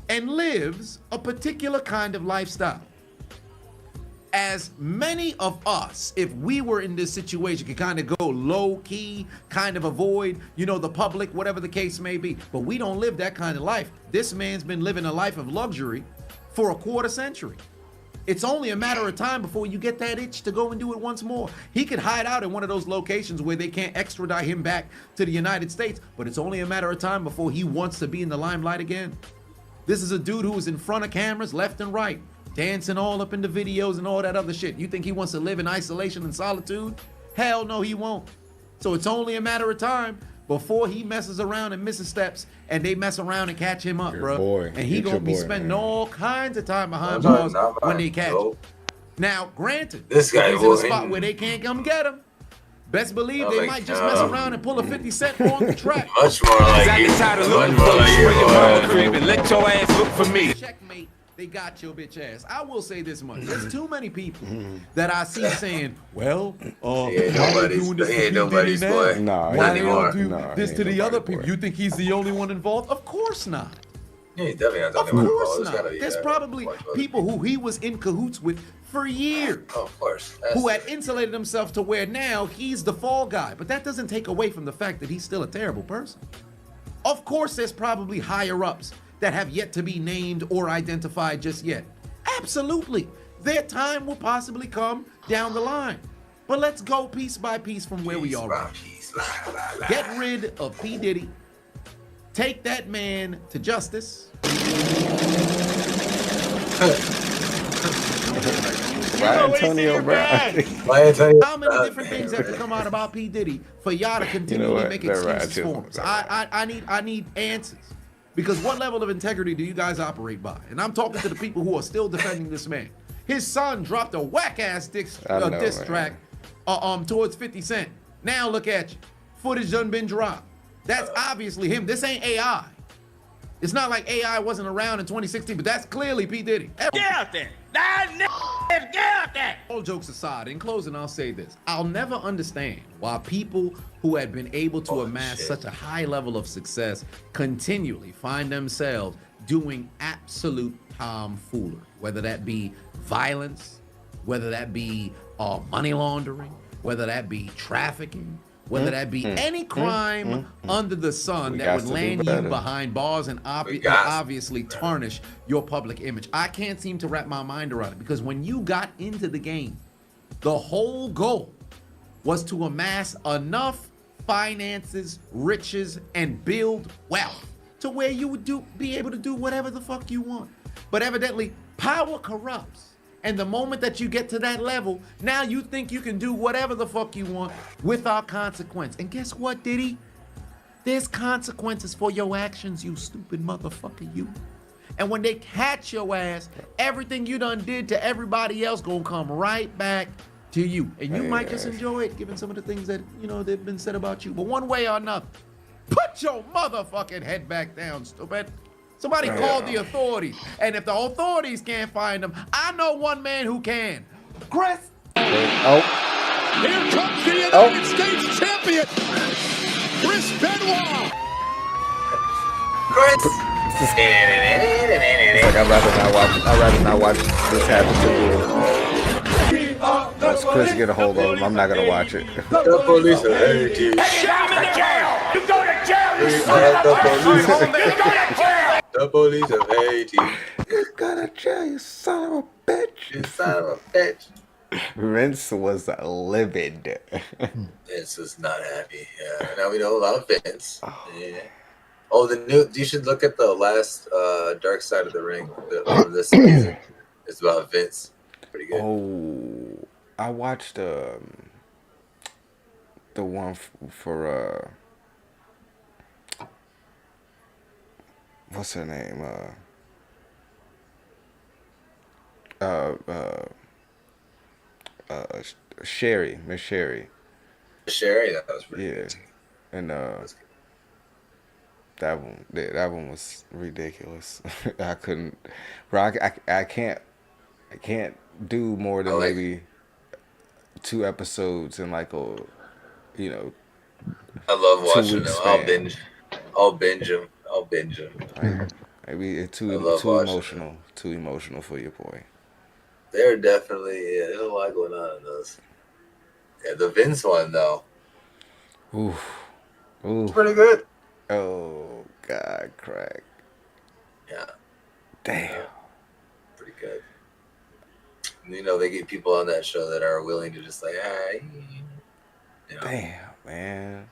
and lives a particular kind of lifestyle. As many of us, if we were in this situation, could kind of go low key, kind of avoid, the public, whatever the case may be. But we don't live that kind of life. This man's been living a life of luxury for a quarter century. It's only a matter of time before you get that itch to go and do it once more. He could hide out in one of those locations where they can't extradite him back to the United States, but it's only a matter of time before he wants to be in the limelight again. This is a dude who is in front of cameras left and right, dancing all up in the videos and all that other shit. You think he wants to live in isolation and solitude? Hell no, he won't. So it's only a matter of time before he messes around and misses steps and they mess around and catch him up, bro. boy. And he Get gonna your be boy, spending man. all kinds of time behind Not bars mine, when they catch him. nope. Now, granted, This guy if he's in a will- spot where they can't come get him, best believe Oh they my might just mess God. around and pull a 50 Cent on the track. Much more like you. Much more like you. Let your ass look for me. Checkmate, they got your bitch ass. I will say this much. There's too many people that I see saying, well, He ain't why they nobody's- doing this he to ain't P. nobody's Diddy boy. now? Nah, Why not they anymore. don't do Nah, this he to ain't the other nobody's people? boy. You think he's the only one involved? Of course not. Yeah, he's definitely not Of talking about course balls. not. There's probably people who he was in cahoots with for years. Oh, of course. Who had insulated himself to where now he's the fall guy. But that doesn't take away from the fact that he's still a terrible person. Of course, there's probably higher ups that have yet to be named or identified just yet. Absolutely. Their time will possibly come down the line. But let's go piece by piece from where we are right now. Get rid of P. Diddy. Take that man to justice. Why Antonio Brown? How many different things have to come out about P. Diddy for y'all to continually what? make They're right, excuses too. for him? So I need answers. Because what level of integrity do you guys operate by? And I'm talking to the people who are still defending this man. His son dropped a whack-ass diss track towards 50 Cent. Now look at you. Footage done been dropped. That's obviously him. This ain't AI. It's not like AI wasn't around in 2016, but that's clearly P. Diddy. Get out there. Get out there. All jokes aside, in closing, I'll say this. I'll never understand why people who had been able to amass such a high level of success continually find themselves doing absolute tomfoolery, whether that be violence, whether that be money laundering, whether that be trafficking, whether that be any crime under the sun that would land you behind bars and obviously tarnish your public image. I can't seem to wrap my mind around it, because when you got into the game, the whole goal was to amass enough finances, riches, and build wealth to where you would be able to do whatever the fuck you want. But evidently, power corrupts. And the moment that you get to that level, now you think you can do whatever the fuck you want without consequence. And guess what, Diddy? There's consequences for your actions, you stupid motherfucker, you. And when they catch your ass, everything you done did to everybody else gonna come right back to you. And you might just enjoy it, given some of the things that, you know, they've been said about you. But one way or another, put your motherfucking head back down, stupid. Somebody call the authorities. And if the authorities can't find them, I know one man who can. Chris. Here comes the United States champion, Chris Benoit. Chris. I'd rather not watch this happen to you. Once Chris get a hold of him, I'm not gonna watch it. The police will hate you. You go to jail. You go to jail. You The police will hate you. You go to jail, you son of a bitch. You son of a bitch. Vince was livid. Vince was not happy. Yeah. Now we know about Vince. Yeah. Oh, you should look at the last Dark Side of the Ring of this season. It's about Vince. Pretty good. Oh, I watched the one for what's her name? Sherry, Miss Sherry. Sherry, that was pretty good. And that one was ridiculous. I couldn't, bro. I can't do more than maybe 2 episodes in like a, you know. I love watching them. I'll binge them. Maybe it's too emotional. Too emotional for your boy. They're definitely, there's a lot going on in those. Yeah, the Vince one though. Ooh. It's pretty good. Oh God, Craig. Yeah. Damn. Pretty good. You know, they get people on that show that are willing to just like, you know. Damn, man.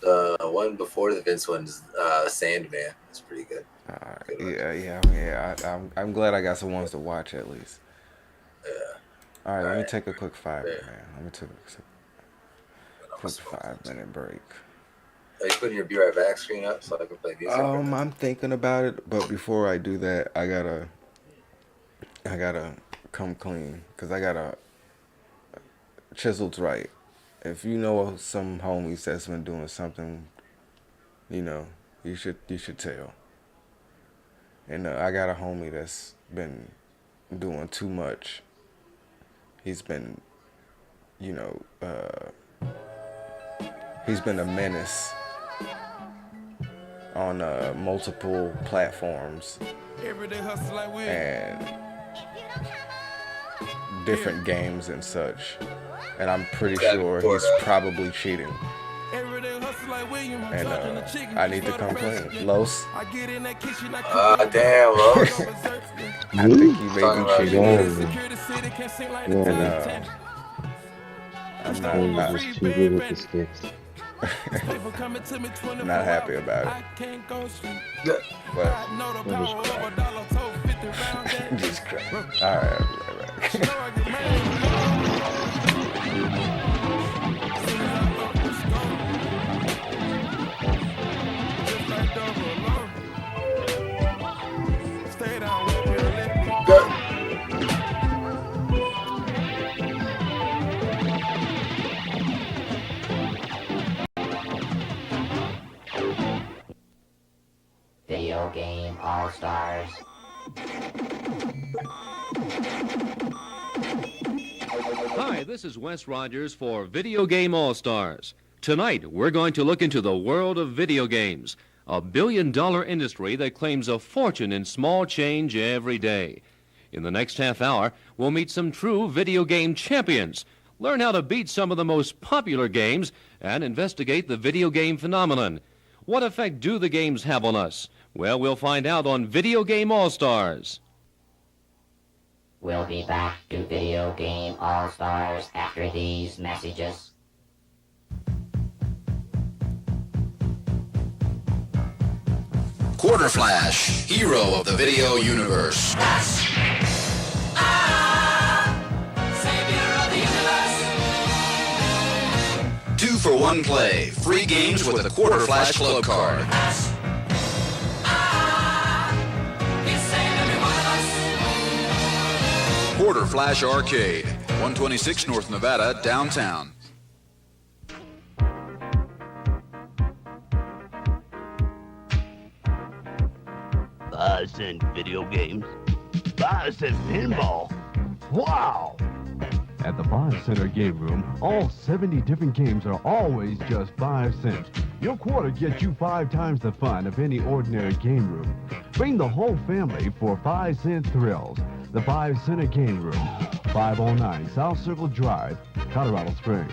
The one before the Vince one's Sandman. It's pretty good. Yeah. I'm glad I got some ones to watch at least. Yeah. All right, let me take a quick 5 minute, man. Let me take a quick 5-minute break. Are you putting your Be Right Back screen up so I can play music? I'm thinking about it, but before I do that, I gotta come clean, because I gotta chiseled right. If you know some homies that's been doing something, you know, you should tell. And I got a homie that's been doing too much. He's been, you know, he's been a menace on multiple platforms and different games and such. And I'm pretty sure he's probably cheating. And I need to come clean. Los? Damn, Los. I think he may be cheating. And I'm not happy about it. But just crap. All right, I'll be right back. Video Game All-Stars. Hi, this is Wes Rogers for Video Game All-Stars. Tonight, we're going to look into the world of video games. a billion-dollar industry that claims a fortune in small change every day. In the next half hour, we'll meet some true video game champions, learn how to beat some of the most popular games, and investigate the video game phenomenon. What effect do the games have on us? Well, we'll find out on Video Game All-Stars. We'll be back to Video Game All-Stars after these messages. Quarter Flash, hero of the video universe. Savior of the universe. 2-for-1 play. Free games with a Quarter Flash Club card. Quarter Flash Arcade, 126 North Nevada, downtown. 5-cent video games. 5-cent pinball. Wow! At the 5-center game room, all 70 different games are always just 5 cents. Your quarter gets you 5 times the fun of any ordinary game room. Bring the whole family for 5-cent thrills. The 5-center game room, 509 South Circle Drive, Colorado Springs.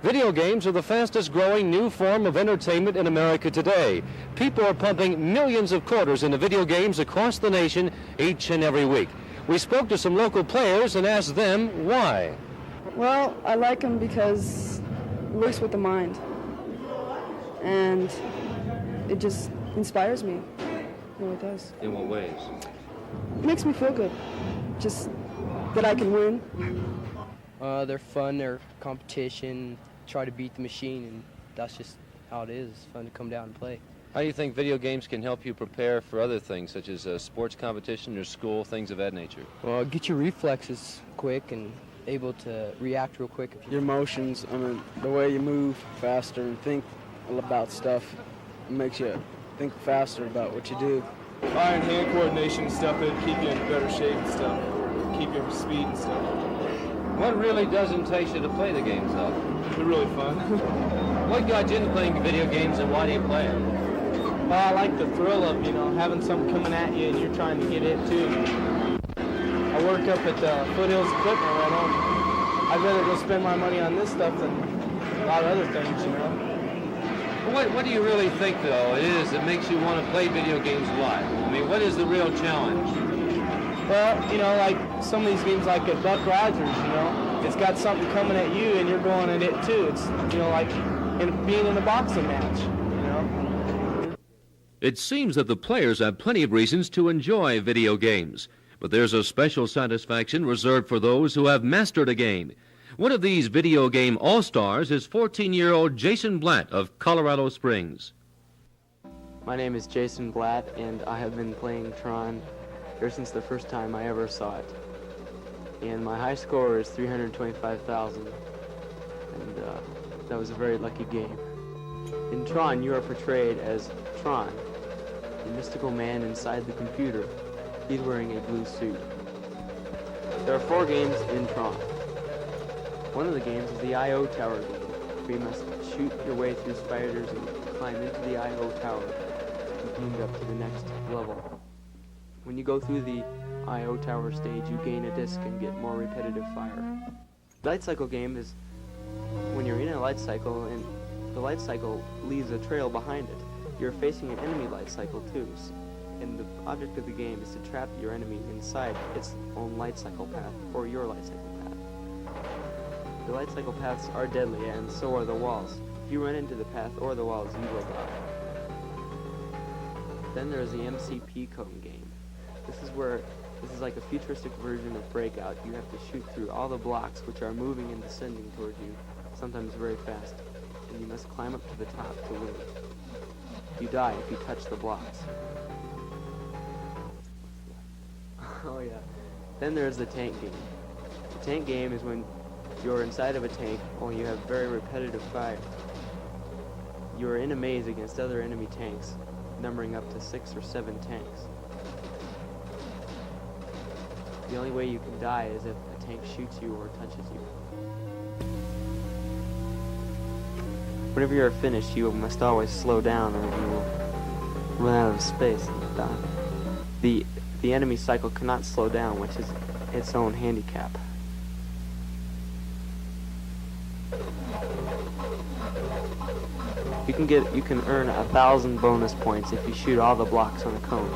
Video games are the fastest growing new form of entertainment in America today. People are pumping millions of quarters into video games across the nation each and every week. We spoke to some local players and asked them why. Well, I like them because it works with the mind. And it just inspires me. No, it does. In what ways? It makes me feel good. Just that I can win. They're fun, they're competition, try to beat the machine, and that's just how it is. It's fun to come down and play. How do you think video games can help you prepare for other things, such as sports competition or school, things of that nature? Well, get your reflexes quick and able to react real quick. Your emotions, I mean, the way you move faster and think about stuff, it makes you think faster about what you do. Eye and hand coordination and stuff, it'd keep you in better shape and stuff, keep your speed and stuff. What really does entice you to play the games, though? They're really fun. What got you into playing video games, and why do you play them? Well, I like the thrill of, having something coming at you and you're trying to get it, too. I work up at the Foothills Equipment Rental. I'd rather go spend my money on this stuff than a lot of other things, What do you really think, though, it is that makes you want to play video games live? I mean, what is the real challenge? Well, like some of these games like at Buck Rogers, it's got something coming at you and you're going at it too. It's, like being in a boxing match, It seems that the players have plenty of reasons to enjoy video games, but there's a special satisfaction reserved for those who have mastered a game. One of these video game all-stars is 14-year-old Jason Blatt of Colorado Springs. My name is Jason Blatt, and I have been playing Tron ever since the first time I ever saw it. And my high score is 325,000, and that was a very lucky game. In Tron, you are portrayed as Tron, a mystical man inside the computer. He's wearing a blue suit. There are 4 games in Tron. One of the games is the I.O. Tower game, where you must shoot your way through spiders and climb into the I.O. Tower and move up to the next level. When you go through the I.O. Tower stage, you gain a disc and get more repetitive fire. The light cycle game is when you're in a light cycle and the light cycle leaves a trail behind it. You're facing an enemy light cycle too, and the object of the game is to trap your enemy inside its own light cycle path or your light cycle path. The light cycle paths are deadly, and so are the walls. If you run into the path or the walls, you will die. Then there is the MCP cone game. This is like a futuristic version of Breakout. You have to shoot through all the blocks which are moving and descending towards you, sometimes very fast, and you must climb up to the top to win. You die if you touch the blocks. Oh yeah. Then there's the tank game. The tank game is when you're inside of a tank, only you have very repetitive fire. You are in a maze against other enemy tanks, numbering up to 6 or 7 tanks. The only way you can die is if a tank shoots you or touches you. Whenever you're finished, you must always slow down or you will run out of space and die. The enemy cycle cannot slow down, which is its own handicap. You can earn 1,000 bonus points if you shoot all the blocks on a cone.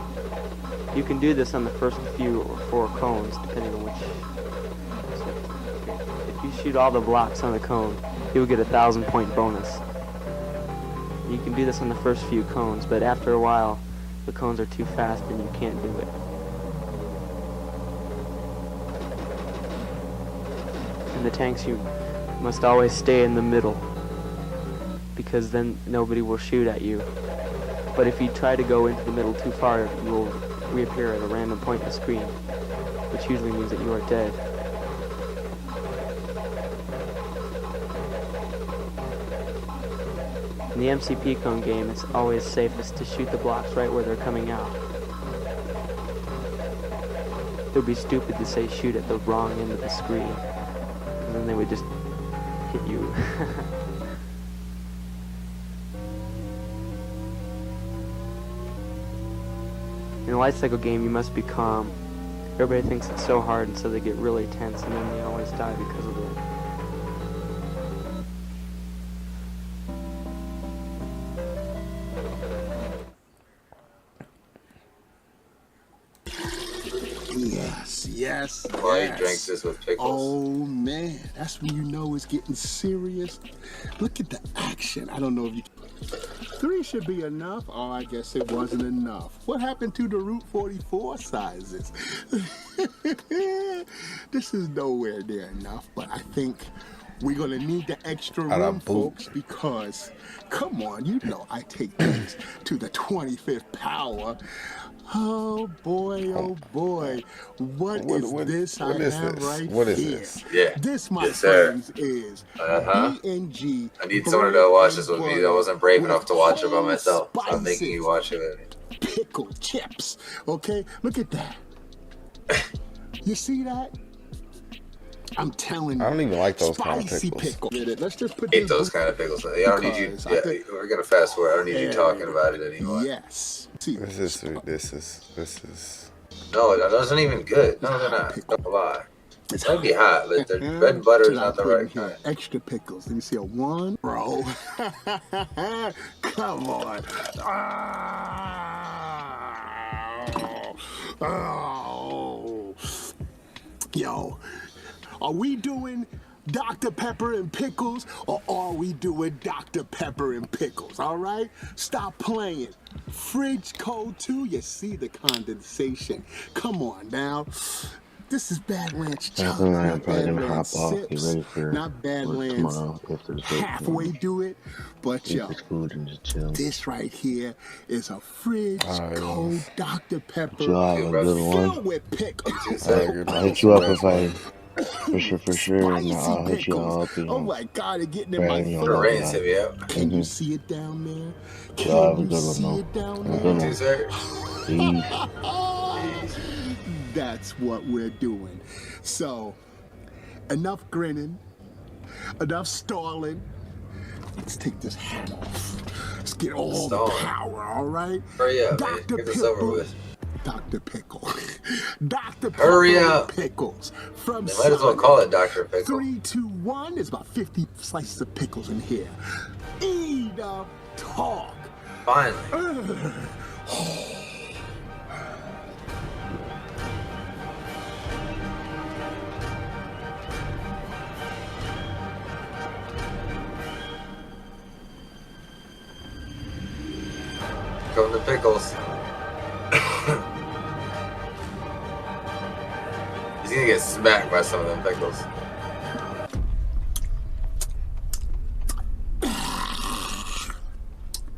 You can do this on the first few or 4 cones, depending on which. If you shoot all the blocks on the cone, you'll get a 1,000-point bonus. You can do this on the first few cones, but after a while, the cones are too fast and you can't do it. In the tanks, you must always stay in the middle, because then nobody will shoot at you. But if you try to go into the middle too far, you will reappear at a random point in the screen, which usually means that you are dead. In the MCP cone game, it's always safest to shoot the blocks right where they're coming out. It would be stupid to say shoot at the wrong end of the screen, and then they would just hit you. In a light cycle game, you must be calm. Everybody thinks it's so hard, and so they get really tense, and then they always die because of it. Yes. Why he drinks this with pickles? Oh man, that's when you know it's getting serious. Look at the action. I don't know if you. 3 should be enough. Oh, I guess it wasn't enough. What happened to the Route 44 sizes? This is nowhere near enough, but I think we're gonna need the extra room, folks, because come on, you know I take things to the 25th power. Oh boy, what is this I have right here? What is this? Yeah. This, my friends, is BNG. I need someone to watch this with me. I wasn't brave enough to watch it by myself. So I'm making you watch it with me. Pickle chips, okay? Look at that. You see that? I'm telling you. I don't even like those kind of pickles. Let's just put hate those kind of pickles. I don't need you. Yeah, we're gonna fast forward. I don't need you talking about it anymore. Yes. This is. No, that wasn't even good. No, they're not. Don't lie. It might be hot. But the bread and butter is not the right kind. Extra pickles. Let me see a 1, bro. Come on. Oh. Yo, are we doing Dr. Pepper and pickles, or are we doing Dr. Pepper and pickles, all right? Stop playing. Fridge code 2, you see the condensation. Come on now. This is Badlands Chug, not Badlands Sips, not Badlands halfway do it, but yo, this right here is a Fridge code Dr. Pepper filled with pickles. I'll hit you up if I... For sure. And I'll hit you all up. Oh my God, it's getting in my throat. Can you see it down there? Can you see it down there? That's what we're doing. So, enough grinning, enough stalling. Let's take this hat off. Let's get all the power, all right? Hurry up, man. Get this over with. Dr. Pickle. Dr. Hurry up. Pickles. From they might as well call it Dr. Pickle. 3, 2, 1. There's about 50 slices of pickles in here. Eat up, talk. Finally. Come to pickles. He's gonna get smacked by some of them pickles.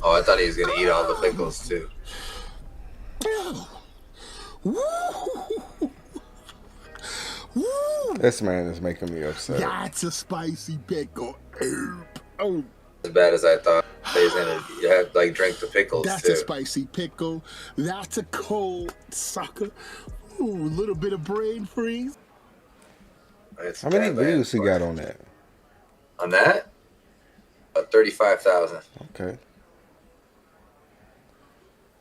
Oh, I thought he was gonna eat all the pickles too. This man is making me upset. That's a spicy pickle. Oh. As bad as I thought. He's gonna have like drink the pickles. That's too. A spicy pickle. That's a cold sucker. Ooh, a little bit of brain freeze. How many views he got on that? On that? $35,000. Okay.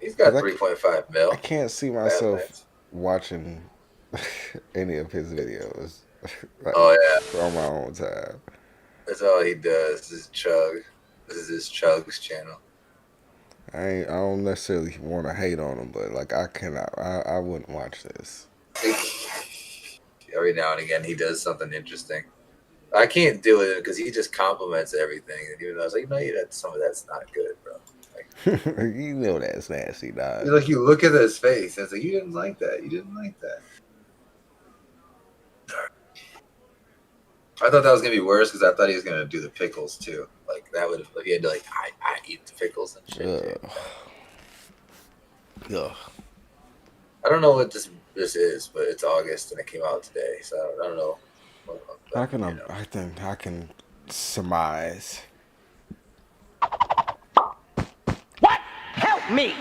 He's got 3.5 mil. I can't see myself watching any of his videos. Like, on my own time. That's all he does. This is Chug. This is his Chug's channel. I don't necessarily want to hate on him, but like I wouldn't watch this. Every now and again, he does something interesting. I can't do it because he just compliments everything. And even though I was like, no, some of that's not good, bro. Like, you know that's nasty, dog. Like you look at his face, and it's like, you didn't like that. You didn't like that. I thought that was gonna be worse because I thought he was gonna do the pickles too. Like that would, if he had to like, I eat the pickles and shit. Ugh. I don't know what this is, but it's August and it came out today, so I don't know. I think I can surmise. What? Help me!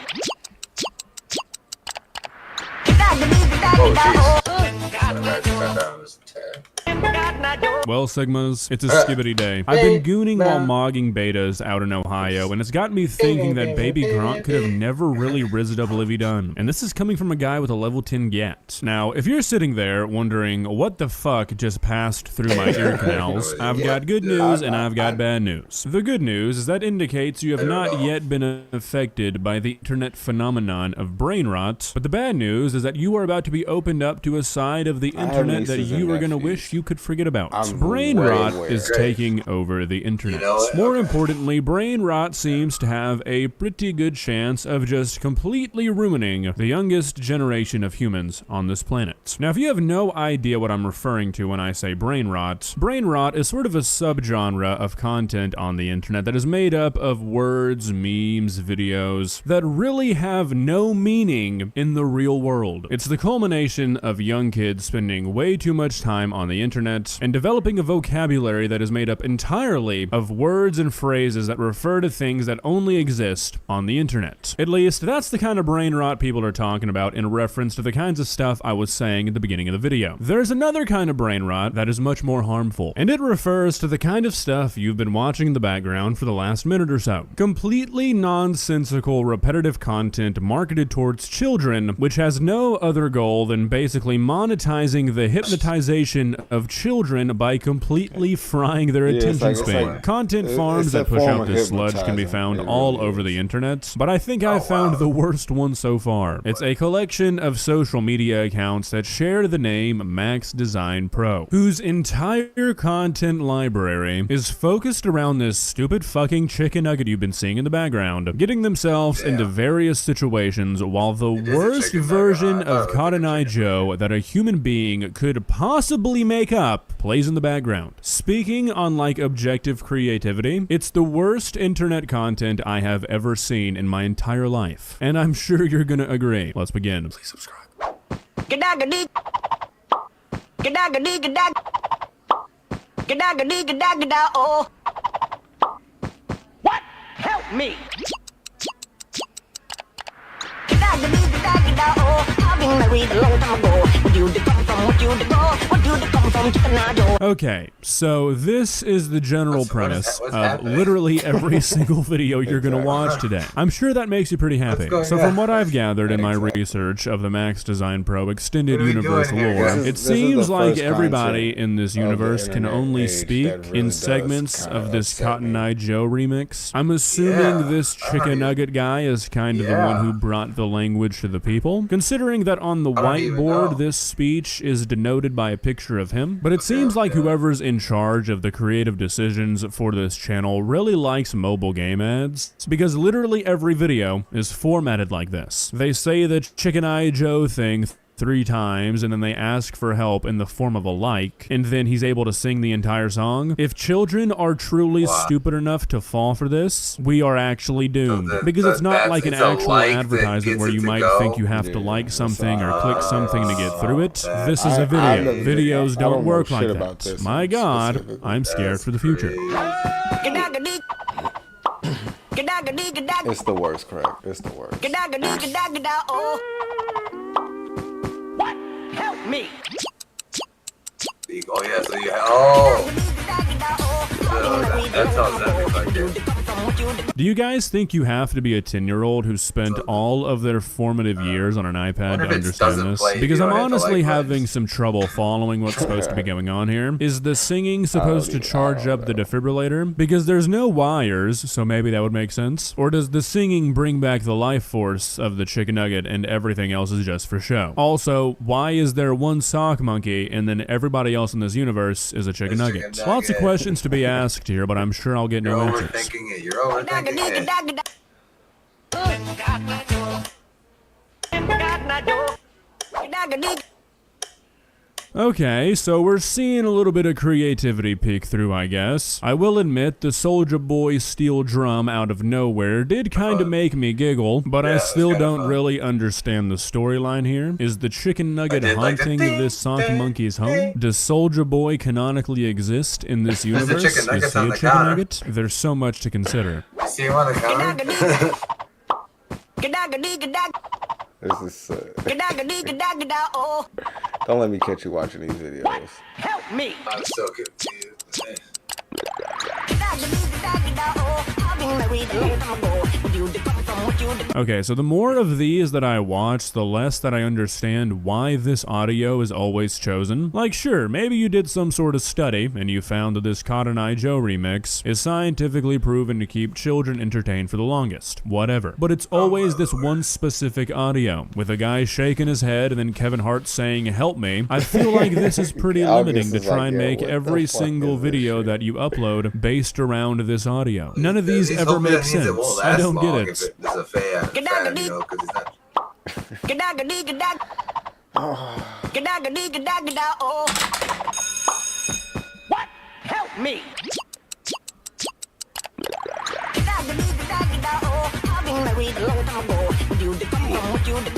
Well, Sigmas, it's a skibbity day. I've been gooning while mogging betas out in Ohio, and it's got me thinking that Baby Grunt could have never really rizzed up Livy Dunn. And this is coming from a guy with a level 10 GAT. Now, if you're sitting there wondering what the fuck just passed through my ear canals, I've got good news and I've got bad news. The good news is that indicates you have not yet been affected by the internet phenomenon of brain rot, but the bad news is that you are about to be opened up to a side of the internet that you are going to wish you could forget about. Brain rot is taking over the internet. More importantly, brain rot seems to have a pretty good chance of just completely ruining the youngest generation of humans on this planet. Now, if you have no idea what I'm referring to when I say brain rot is sort of a subgenre of content on the internet that is made up of words, memes, videos that really have no meaning in the real world. It's the culmination of young kids spending way too much time on the internet and developing a vocabulary that is made up entirely of words and phrases that refer to things that only exist on the internet. At least, that's the kind of brain rot people are talking about in reference to the kinds of stuff I was saying at the beginning of the video. There's another kind of brain rot that is much more harmful, and it refers to the kind of stuff you've been watching in the background for the last minute or so. Completely nonsensical, repetitive content marketed towards children, which has no other goal than basically monetizing the hypnotization of children by completely frying their attention span. Content farms that push out this sludge can be found all over the internet, but I think I found the worst one so far. It's a collection of social media accounts that share the name Max Design Pro, whose entire content library is focused around this stupid fucking chicken nugget you've been seeing in the background, getting themselves into various situations while the worst version of Cotton Eye Joe that a human being could possibly make up plays in the background. Speaking on like objective creativity, it's the worst internet content I have ever seen in my entire life. And I'm sure you're gonna agree. Let's begin. Please subscribe. Oh. What? Help me! Okay, so this is the general premise of literally every single video you're going to watch today. I'm sure that makes you pretty happy. So from what I've gathered in my research of the Max Design Pro Extended Universe lore, it seems like everybody in this universe can only speak in segments of this Cotton Eye Joe remix. I'm assuming this chicken nugget guy is kind of the one who brought the language to the people, considering that on the whiteboard this speech is denoted by a picture of him, but it seems like whoever's in charge of the creative decisions for this channel really likes mobile game ads, because literally every video is formatted like this. They say the Chicken Eye Joe thing 3 times, and then they ask for help in the form of a like, and then he's able to sing the entire song. If children are truly stupid enough to fall for this, we are actually doomed. Because it's not like an actual advertisement where you might think you have to like something or click something to get through it. This is a video. Videos don't work like that. My God, I'm scared for the future. It's the worst, crap. It's the worst. What? Help me! Oh yeah, so you have, That sounds epic like that. Do you guys think you have to be a 10-year-old who spent all of their formative years on an iPad to understand this? Because I'm honestly having some trouble following what's supposed to be going on here. Is the singing supposed to charge up the defibrillator? Because there's no wires, so maybe that would make sense. Or does the singing bring back the life force of the chicken nugget and everything else is just for show? Also, why is there one sock monkey and then everybody else in this universe is a chicken nugget? Lots of questions to be asked here, but I'm sure I'll get no answers. You're overthinking it. Okay, so we're seeing a little bit of creativity peek through, I guess. I will admit the Soulja Boy steel drum out of nowhere did kind of make me giggle, but I still don't really understand the storyline here. Is the chicken nugget haunting this sock monkey's home? Does Soulja Boy canonically exist in this universe? Is he a chicken nugget? There's so much to consider. See him on the counter? This is don't let me catch you watching these videos. Help me! I'm so confused. Okay, so the more of these that I watch, the less that I understand why this audio is always chosen. Like, sure, maybe you did some sort of study and you found that this Cotton Eye Joe remix is scientifically proven to keep children entertained for the longest. Whatever. But it's always this one specific audio, with a guy shaking his head and then Kevin Hart saying, "Help me." I feel like this is pretty limiting to try and make every single video that you upload based around this audio. None of these ever make sense. I don't get it. There's a fan, you know, because he's not. What? Help me!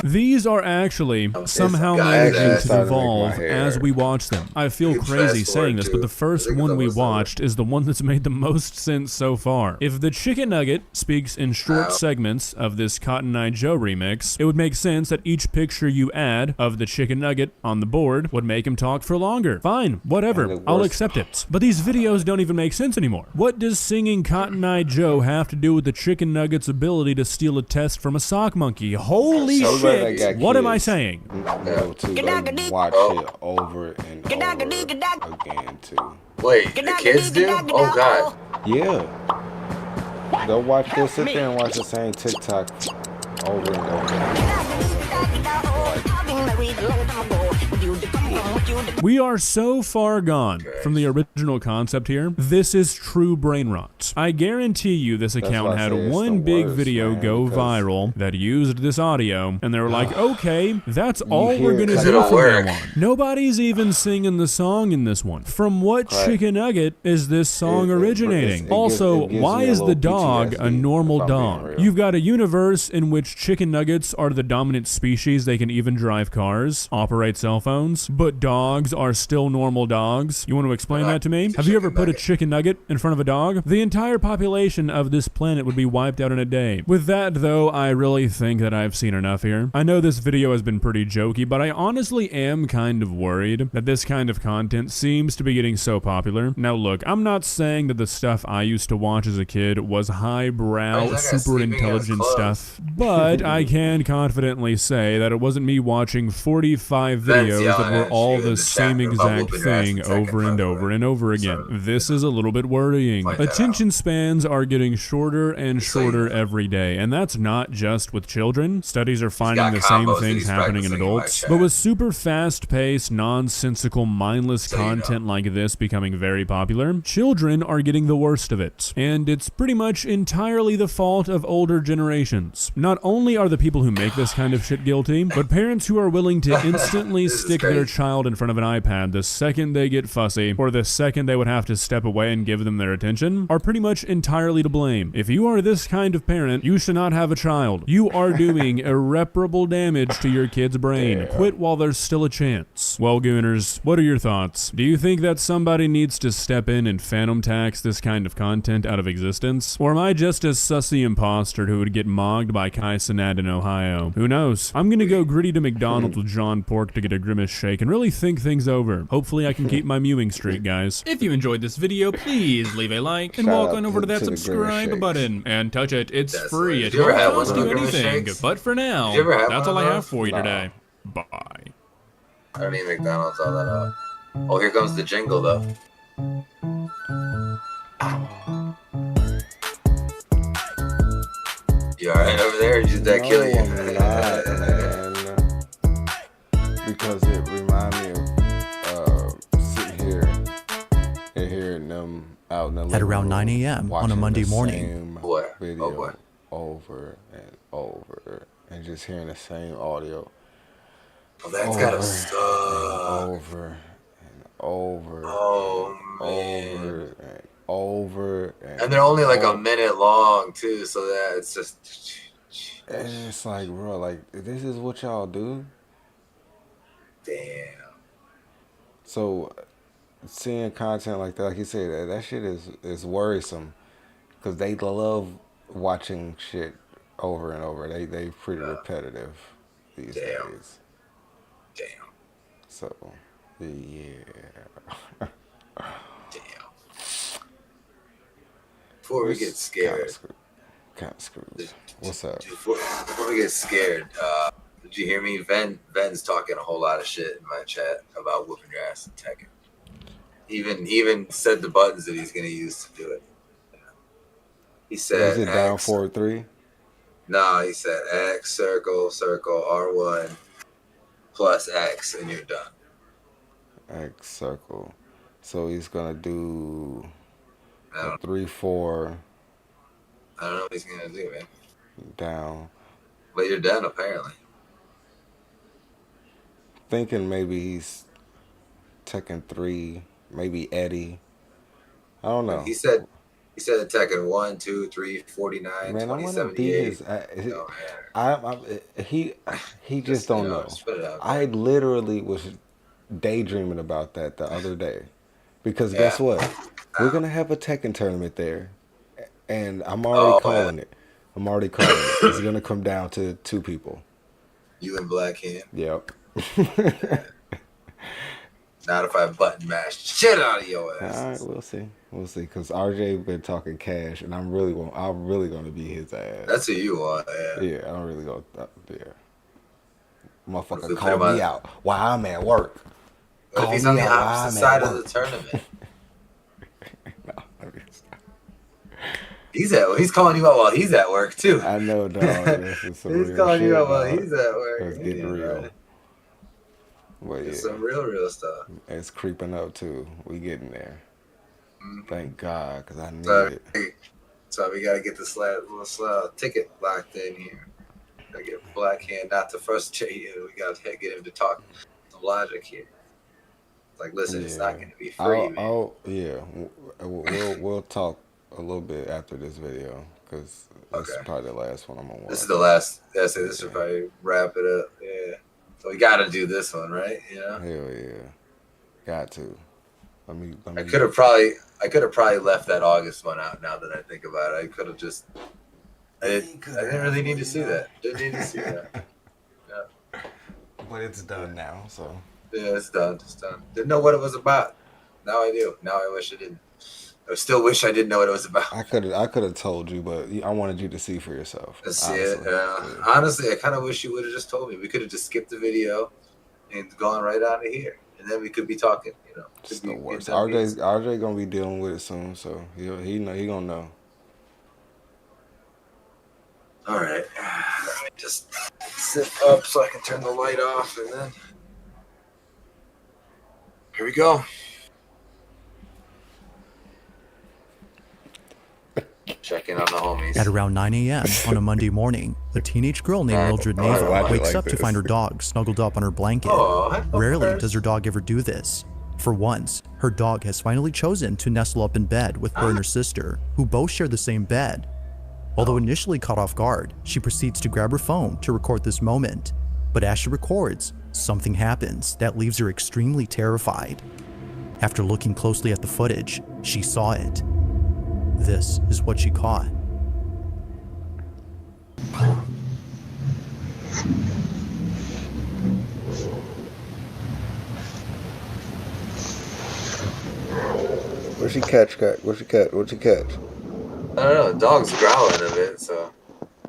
These are actually somehow managing to evolve as we watch them. I feel crazy saying this, but the first one we watched is the one that's made the most sense so far. If the chicken nugget speaks in short segments of this Cotton Eye Joe remix, it would make sense that each picture you add of the chicken nugget on the board would make him talk for longer. Fine, whatever, I'll accept it. But these videos don't even make sense anymore. What does singing Cotton Eye Joe have to do with the chicken nugget's ability to steal a test from a sock monkey? Holy shit! What am I saying? Watch it over and over again too. Wait, the kids do? Oh god. Yeah. They'll watch this, sit there and watch the same TikTok over and over. We are so far gone from the original concept here. This is true brain rot. I guarantee you this account had one big video go viral that used this audio, and they were like, okay, that's all we're gonna do from now on. Nobody's even singing the song in this one. From what chicken nugget is this song originating? Also, why is the dog a normal dog? You've got a universe in which chicken nuggets are the dominant species. They can even drive cars, operate cell phones, but dogs are still normal dogs. You want to explain that to me? Have you ever put a chicken nugget in front of a dog? The entire population of this planet would be wiped out in a day. With that, though, I really think that I've seen enough here. I know this video has been pretty jokey, but I honestly am kind of worried that this kind of content seems to be getting so popular. Now look, I'm not saying that the stuff I used to watch as a kid was highbrow, super intelligent stuff, but I can confidently say that it wasn't me watching 45 videos that were all the same exact thing over and over and over again. This is a little bit worrying. Attention spans are getting shorter and shorter every day, and that's not just with children. Studies are finding the same things happening in adults, but with super fast-paced, nonsensical, mindless content like this becoming very popular, children are getting the worst of it, and it's pretty much entirely the fault of older generations. Not only are the people who make this kind of shit guilty, but parents who are willing to instantly stick their child in front of an iPad the second they get fussy, or the second they would have to step away and give them their attention, are pretty much entirely to blame. If you are this kind of parent, you should not have a child. You are doing irreparable damage to your kid's brain. Quit while there's still a chance. Well, Gooners, what are your thoughts? Do you think that somebody needs to step in and phantom tax this kind of content out of existence? Or am I just a sussy imposter who would get mogged by Kai Cenat in Ohio? Who knows? I'm gonna go gritty to McDonald's with John Pork to get a grimace shake and really think things things over. Hopefully I can keep my mewing streak, guys. If you enjoyed this video, please leave a like and walk on over to that subscribe button and touch it. It's free. It won't cost you anything. But for now, that's all I have for you today. Bye. I don't need McDonald's all that up. Oh, here comes the jingle though. You alright over there? Or did that kill you? I'm not, man. Because it reminds me of sitting here and hearing them out in the at around 9 a.m. on a Monday morning. Video over and over and just hearing the same audio. Well, that's gotta suck. Over and over. Oh, man. Over and they're only like a minute long too, so that it's just. And it's like, bro, like this is what y'all do. Damn. So, seeing content like that, like you said, that shit is worrisome, because they love watching shit over and over. They pretty repetitive these days. Damn. So, yeah. Before we get scared. Kind of screwed. What's up? Before we get scared, did you hear me? Ven's talking a whole lot of shit in my chat about whooping your ass in Tekken. Even said the buttons that he's gonna use to do it. He said. Is it down 4-3? No, he said X circle R1 plus X and you're done. X circle. So he's gonna do 3-4. I don't know what he's gonna do, man. Down. But you're done apparently. Thinking maybe he's Tekken 3, maybe Eddie. I don't know. He said Tekken 1, 2, 3, 49, man, 20, I 78. He just don't know. I literally was daydreaming about that the other day. Because guess what? We're going to have a Tekken tournament there. And I'm already calling it. It's going to come down to 2 people. You and Black Hand? Yep. Not if I button mashed shit out of your ass. All right, we'll see. Because RJ been talking cash, and I'm really going to be his ass. That's who you are, yeah. I'm really going to, Motherfucker call me out while I'm at work. If he's on the opposite side of the tournament. He's calling you out while he's at work too. I know, dog. He's calling you out while he's at work. It's getting real. But it's some real stuff. It's creeping up too. We getting there. Mm-hmm. Thank God, because I need it. So we gotta get this little ticket locked in here. Gotta get Black Hand not to frustrate you. We gotta get him to talk some logic here. Like, listen, it's not gonna be free. We'll talk a little bit after this video, because this is probably the last one I'm gonna watch. This is the last. This will probably wrap it up. Yeah. So we gotta do this one, right? Yeah. Hell yeah. Got to. Let me. I could have probably left that August one out. Now that I think about it, I could have just. I didn't really need to see that. Didn't need to see that. Yeah. But it's done now, so. Yeah, it's done. Didn't know what it was about. Now I do. Now I wish I didn't. I still wish I didn't know what it was about. I could have told you, but I wanted you to see for yourself. Let's see it. Honestly, I kind of wish you would have just told me. We could have just skipped the video and gone right out of here, and then we could be talking. It's the worst. RJ gonna be dealing with it soon, so he gonna know. All right, let me just sit up so I can turn the light off, and then here we go. Checking on the homies. At around 9 a.m. on a Monday morning, a teenage girl named Mildred Nava wakes up to find her dog snuggled up on her blanket. Rarely does her dog ever do this. For once, her dog has finally chosen to nestle up in bed with her and her sister, who both share the same bed. Although initially caught off guard, she proceeds to grab her phone to record this moment. But as she records, something happens that leaves her extremely terrified. After looking closely at the footage, she saw it. This is what she caught. What'd she catch? What'd she catch? What'd she catch? I don't know. The dog's growling a bit, so.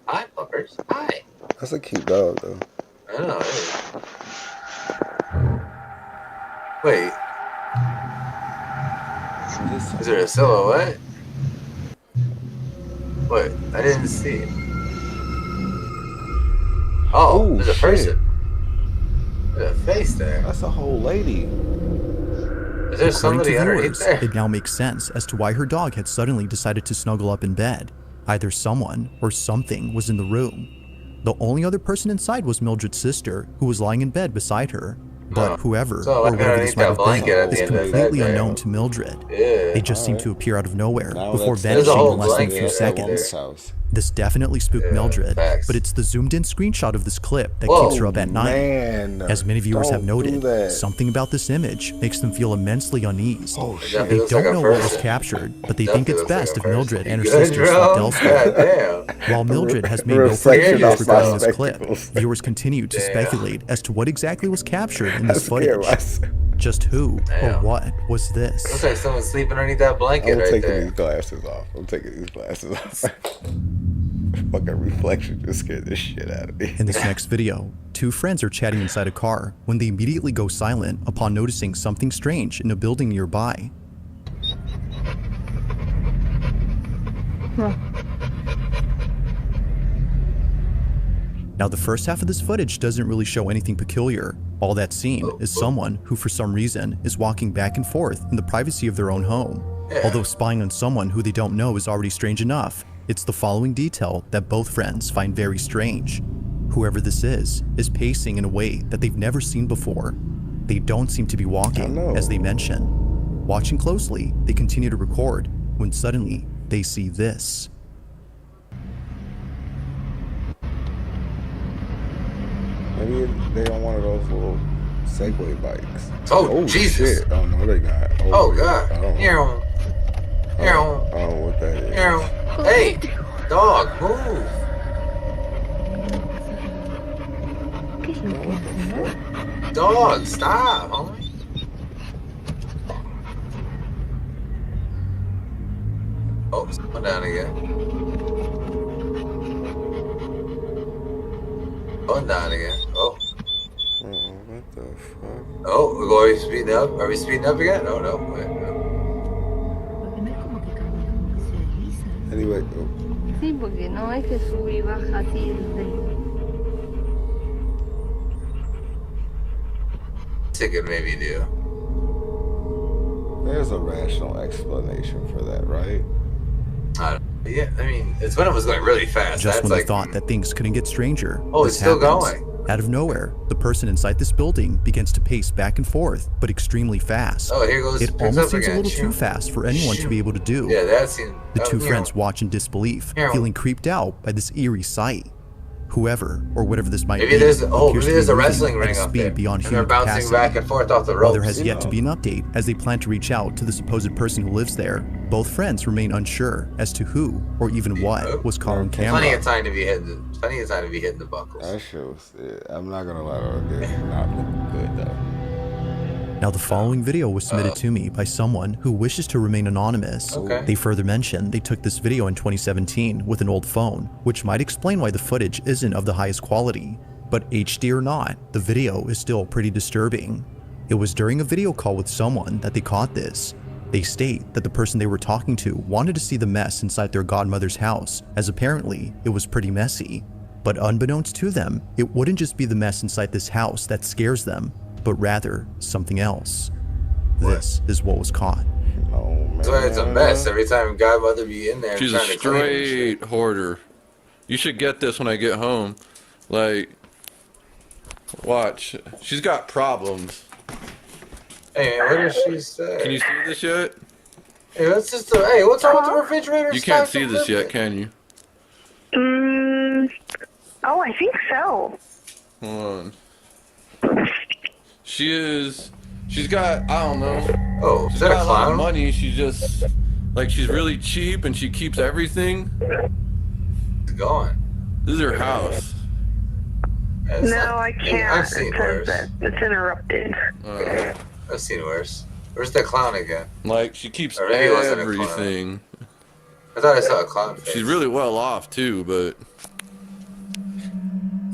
Hi, puppers. Hi. That's a cute dog, though. I know. Wait. Is there a silhouette? Wait, I didn't see. Oh, there's a person. There's a face there. That's a whole lady. Is there somebody underneath there? It now makes sense as to why her dog had suddenly decided to snuggle up in bed. Either someone or something was in the room. The only other person inside was Mildred's sister, who was lying in bed beside her. But whoever, or whatever this might have been, is completely unknown to Mildred. They just seem to appear out of nowhere before vanishing in less than a few seconds. This definitely spooked Mildred, but it's the zoomed-in screenshot of this clip that keeps her up at night. As many viewers have noted, something about this image makes them feel immensely uneased. They don't know what was captured, but they think it's best if Mildred and her sister slept elsewhere. While Mildred has made no further videos regarding this clip, viewers continue to speculate as to what exactly was captured in this footage. Just who or what was this? Looks like someone's sleeping underneath that blanket right there. I'm taking these glasses off. Fucking reflection just scared the shit out of me. In this next video, two friends are chatting inside a car when they immediately go silent upon noticing something strange in a building nearby. Now, the first half of this footage doesn't really show anything peculiar. All that's seen is someone who, for some reason, is walking back and forth in the privacy of their own home. Although spying on someone who they don't know is already strange enough, it's the following detail that both friends find very strange. Whoever this is pacing in a way that they've never seen before. They don't seem to be walking, as they mention. Watching closely, they continue to record, when suddenly, they see this. Maybe they on one of those little Segway bikes. Oh Jesus! Shit. Oh no, they not. Oh God! I don't know what that is. Hey, dog, move! Dog, stop, homie! Oh, it's going down again. Going down again. Oh. What the fuck? Oh, we're going speeding up. Are we speeding up again? Oh no. Wait, no. Anyway. Sí, porque no es que sube y baja así Ticket maybe do. There's a rational explanation for that, right? Yeah, I mean, it's when it was going really fast. Just when they thought that things couldn't get stranger, oh, it's still going. Out of nowhere, the person inside this building begins to pace back and forth, but extremely fast. Oh, here goes. It almost seems a little too fast for anyone to be able to do. Yeah, that seems. The two friends watch in disbelief, feeling creeped out by this eerie sight. Whoever or whatever this might be, maybe there's a wrestling ring up there, beyond and they're bouncing capacity. back and forth off the ropes. While there has yet to be an update, as they plan to reach out to the supposed person who lives there, both friends remain unsure as to who or even what was caught on camera. Plenty of time to be hitting the buckles. That shows. I'm not gonna lie to you, it's not looking good though. Now, the following video was submitted to me by someone who wishes to remain anonymous. They further mentioned they took this video in 2017 with an old phone, which might explain why the footage isn't of the highest quality. But HD or not, the video is still pretty disturbing. It was during a video call with someone that they caught this. They state that the person they were talking to wanted to see the mess inside their godmother's house, as apparently it was pretty messy. But unbeknownst to them, it wouldn't just be the mess inside this house that scares them, but rather something else. This is what was caught. Oh man. So it's a mess every time godmother be in there. She's a straight hoarder. You should get this when I get home. Like, watch. She's got problems. Hey, what does she say? Can you see this yet? Hey, let's just. Hey, what's wrong with the refrigerator? You can't see this yet, can you? Oh, I think so. Hold on. She's got, I don't know. Oh, she's is that got a a lot clown? of money. She's just, like, she's really cheap and she keeps everything. It's gone. This is her house. No, I can't. I've seen worse. It's interrupted. I've seen worse. Where's the clown again? Like, she keeps Or maybe it wasn't a everything. I thought I saw a clown face. She's really well off, too, but...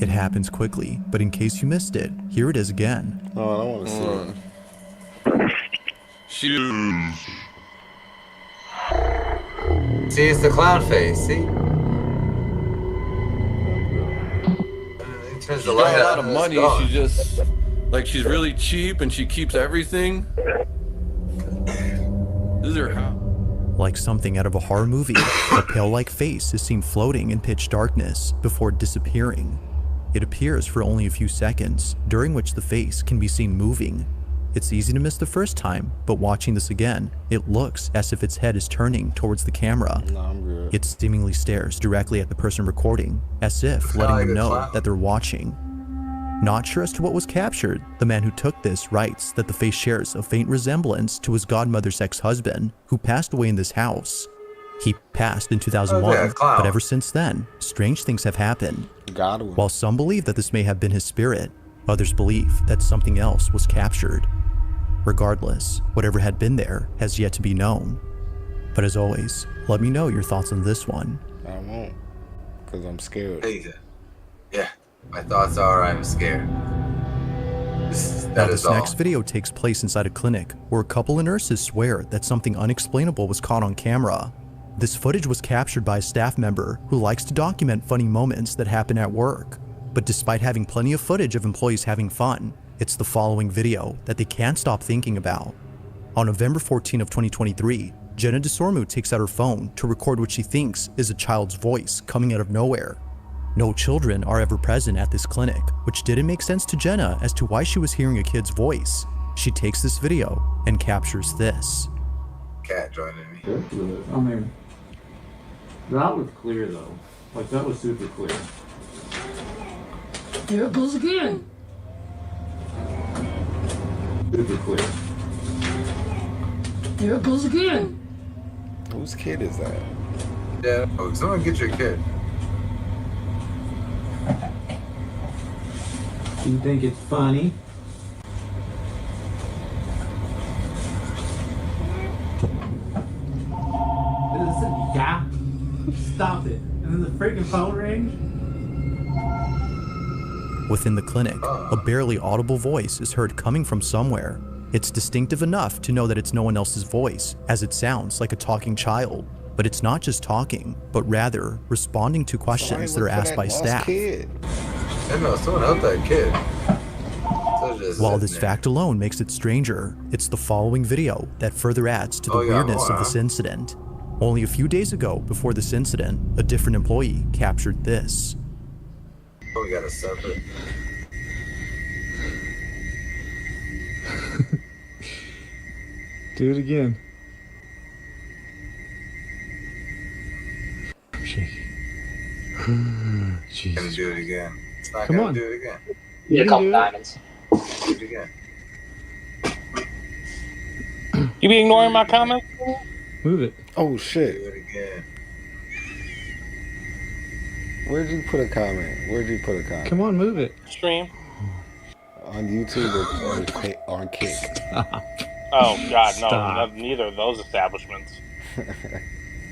It happens quickly, but in case you missed it, here it is again. Oh, I don't want to see it. See, it's the clown face. See? He turns the light got a on lot of and it's money. gone. She just... Like, she's really cheap and she keeps everything. This is her house. Like something out of a horror movie, a pale-like face is seen floating in pitch darkness before disappearing. It appears for only a few seconds, during which the face can be seen moving. It's easy to miss the first time, but watching this again, it looks as if its head is turning towards the camera. No, I'm good. It seemingly stares directly at the person recording, as if letting them know that they're watching. Not sure as to what was captured, the man who took this writes that the face shares a faint resemblance to his godmother's ex-husband, who passed away in this house. He passed in 2001, but ever since then, strange things have happened. While some believe that this may have been his spirit, others believe that something else was captured. Regardless, whatever had been there has yet to be known. But as always, let me know your thoughts on this one. I won't, because I'm scared. Yeah, my thoughts are I'm scared. Now this next video takes place inside a clinic where a couple of nurses swear that something unexplainable was caught on camera. This footage was captured by a staff member who likes to document funny moments that happen at work. But despite having plenty of footage of employees having fun, it's the following video that they can't stop thinking about. On November 14 of 2023, Jenna DeSormu takes out her phone to record what she thinks is a child's voice coming out of nowhere. No children are ever present at this clinic, which didn't make sense to Jenna as to why she was hearing a kid's voice. She takes this video and captures this. Cat joining me. I mean, that was clear though. Like that was super clear. Here it goes again. Super clear. Here it goes again. Whose kid is that? Yeah, oh, someone get your kid. You think it's funny? Yeah. Stop it. And then the freaking phone rings. Within the clinic, a barely audible voice is heard coming from somewhere. It's distinctive enough to know that it's no one else's voice, as it sounds like a talking child. But it's not just talking, but rather responding to questions that are asked by staff. I know, someone helped that kid. While this fact alone makes it stranger, it's the following video that further adds to the weirdness of this incident. Only a few days ago, before this incident, a different employee captured this. Oh, we got a separate. Do it again. Jeez. Gonna do it again. It's not Come gonna on. do it again. You can do it. Do it again. You be ignoring my comments? Move it. Oh shit. Do it again. Where'd you put a comment? Where'd you put a comment? Come on, move it. Stream. On YouTube or on Kick? Oh God, no, Stop. neither of those establishments.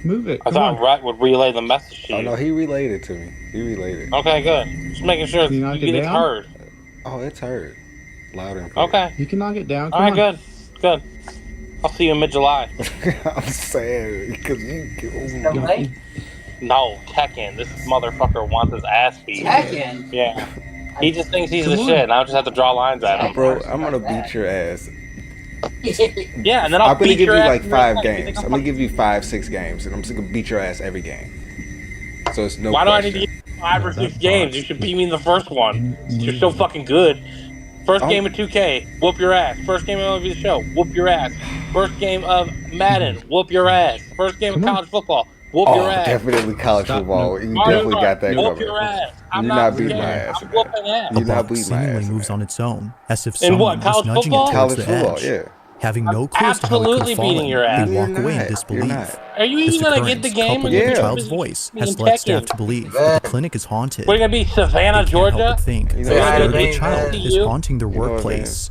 Move it. I Come thought on. Rhett would relay the message to you. Oh no, he relayed it to me. He relayed it. Okay, good. Just making sure Can you knock it it's down? heard. Oh, it's heard. Loud and clear. Okay. You can knock it down. All Come right, on. good. I'll see you in mid-July. I'm sad because you. No, Tekken. This motherfucker wants his ass beat. Tekken? Yeah. He just thinks he's the Come on. shit, and I just have to draw lines at him. Bro, I'm gonna beat your ass. Yeah, and then I'll I'm gonna beat give your you ass like in real 5 life. You think games. I'm I'm gonna give you 5-6 games, and I'm just gonna beat your ass every game. So it's no. Why question. do I need to get 5 or 6 games? You should beat me in the first one. You're so fucking good. First game of 2K, whoop your ass. First game of the show, whoop your ass. First game of Madden, whoop your ass. First game of college football, whoop your ass. Definitely college football. You Mario definitely got that whoop covered. your ass. You're I'm not beating my scared. ass. I'm whooping ass. The You're not ball beating my seemingly ass. moves on its own, as if In someone what, was college nudging football? it towards College the football, edge. yeah. Having no clue as to how it could Absolutely have fallen, beating your ass. they walk You're away in not. disbelief. Are you This even gonna get the occurrence, game? coupled Or with you're the just child's busy voice, being has led staff Tekken? to believe that the clinic is haunted. What are you gonna be, Savannah, They can't help Georgia? but think You know that what the I spirit of mean, the child man? is haunting their You know what I mean? workplace.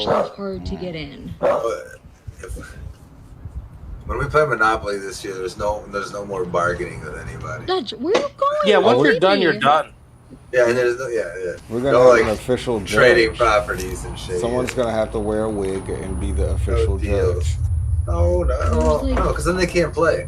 actually hard to get in. When we play Monopoly this year, there's no more bargaining with anybody. Dutch, where are you going? Yeah, once you're done, you're done. Yeah, and there's yeah. We're gonna have an official trading judge. properties and shit. Someone's gonna have to wear a wig and be the official judge. No, because then they can't play.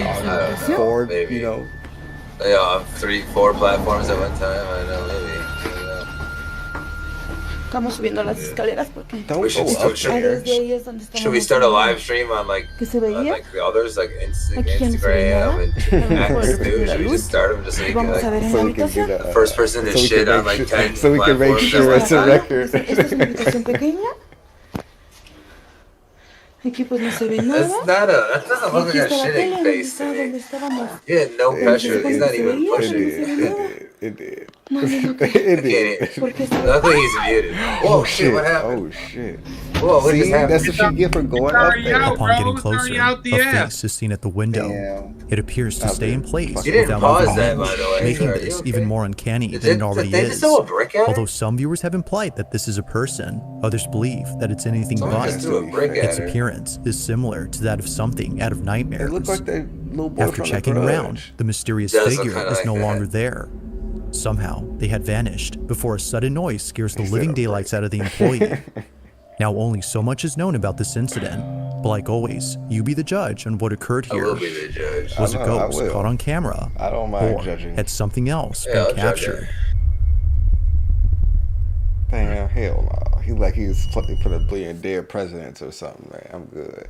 on 4, maybe. you know. Yeah, on 3, 4 platforms at one time. I don't know, maybe. Estamos subiendo las escaleras porque desde ahí es donde should we start a live stream on like the others like Instagram and Max too? Should we just start them just so we can like the first person to shit on like 10 so we can make sure it's a record. Esta es una habitación pequeña. Aquí pues no se ve nada. That doesn't look like a shitting face to me. He had no pressure. He's not even pushing. It did. It did. Luckily he's muted. Whoa, shit, what happened? Oh, shit. Whoa, what just happened? That's what you get for going up there. Upon getting closer, a face is seen at the window. Damn. It appears to stay in place You didn't without pause moving that, an by inch, the way. making Are this you okay? even more uncanny than it already Did they is. throw a brick at Although her? some viewers have implied that this is a person, others believe that it's anything Someone but. just threw a brick at Its her. appearance is similar to that of something out of nightmares. It looked like that little boy After from checking the around, Grudge. the mysterious Does look figure kinda is like no that. longer there. Somehow, they had vanished before a sudden noise scares the living daylights out of the employee. Now, only so much is known about this incident, but like always, you be the judge on what occurred I here. will be the judge. Was a I ghost will. caught on camera? I don't mind or judging. had something else Yeah, I'll been judge captured? Damn, hell no. He like he's put a billion dead presidents or something, man. I'm good.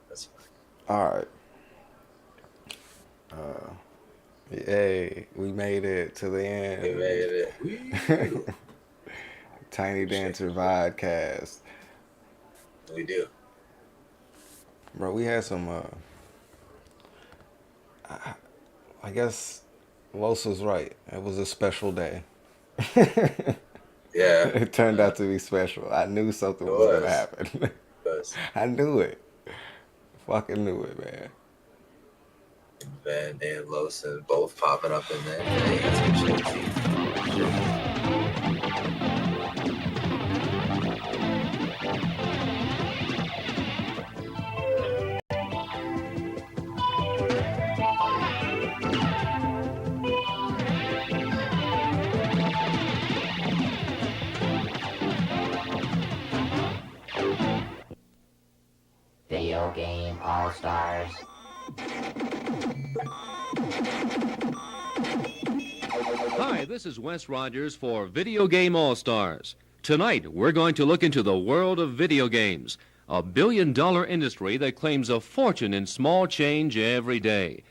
That's fine. All right. Yay, we made it to the end. We made it. Tiny Dancer VodCast. We do. Bro, we had some, I guess Los was right. It was a special day. Yeah. It turned out to be special. I knew something was going to happen. I knew it. Fucking knew it, man. Van and Lawson both popping up in there. Hey, that's some shit. Video Game All-Stars. Hi, this is Wes Rogers for Video Game All-Stars. Tonight, we're going to look into the world of video games, a billion-dollar industry that claims a fortune in small change every day.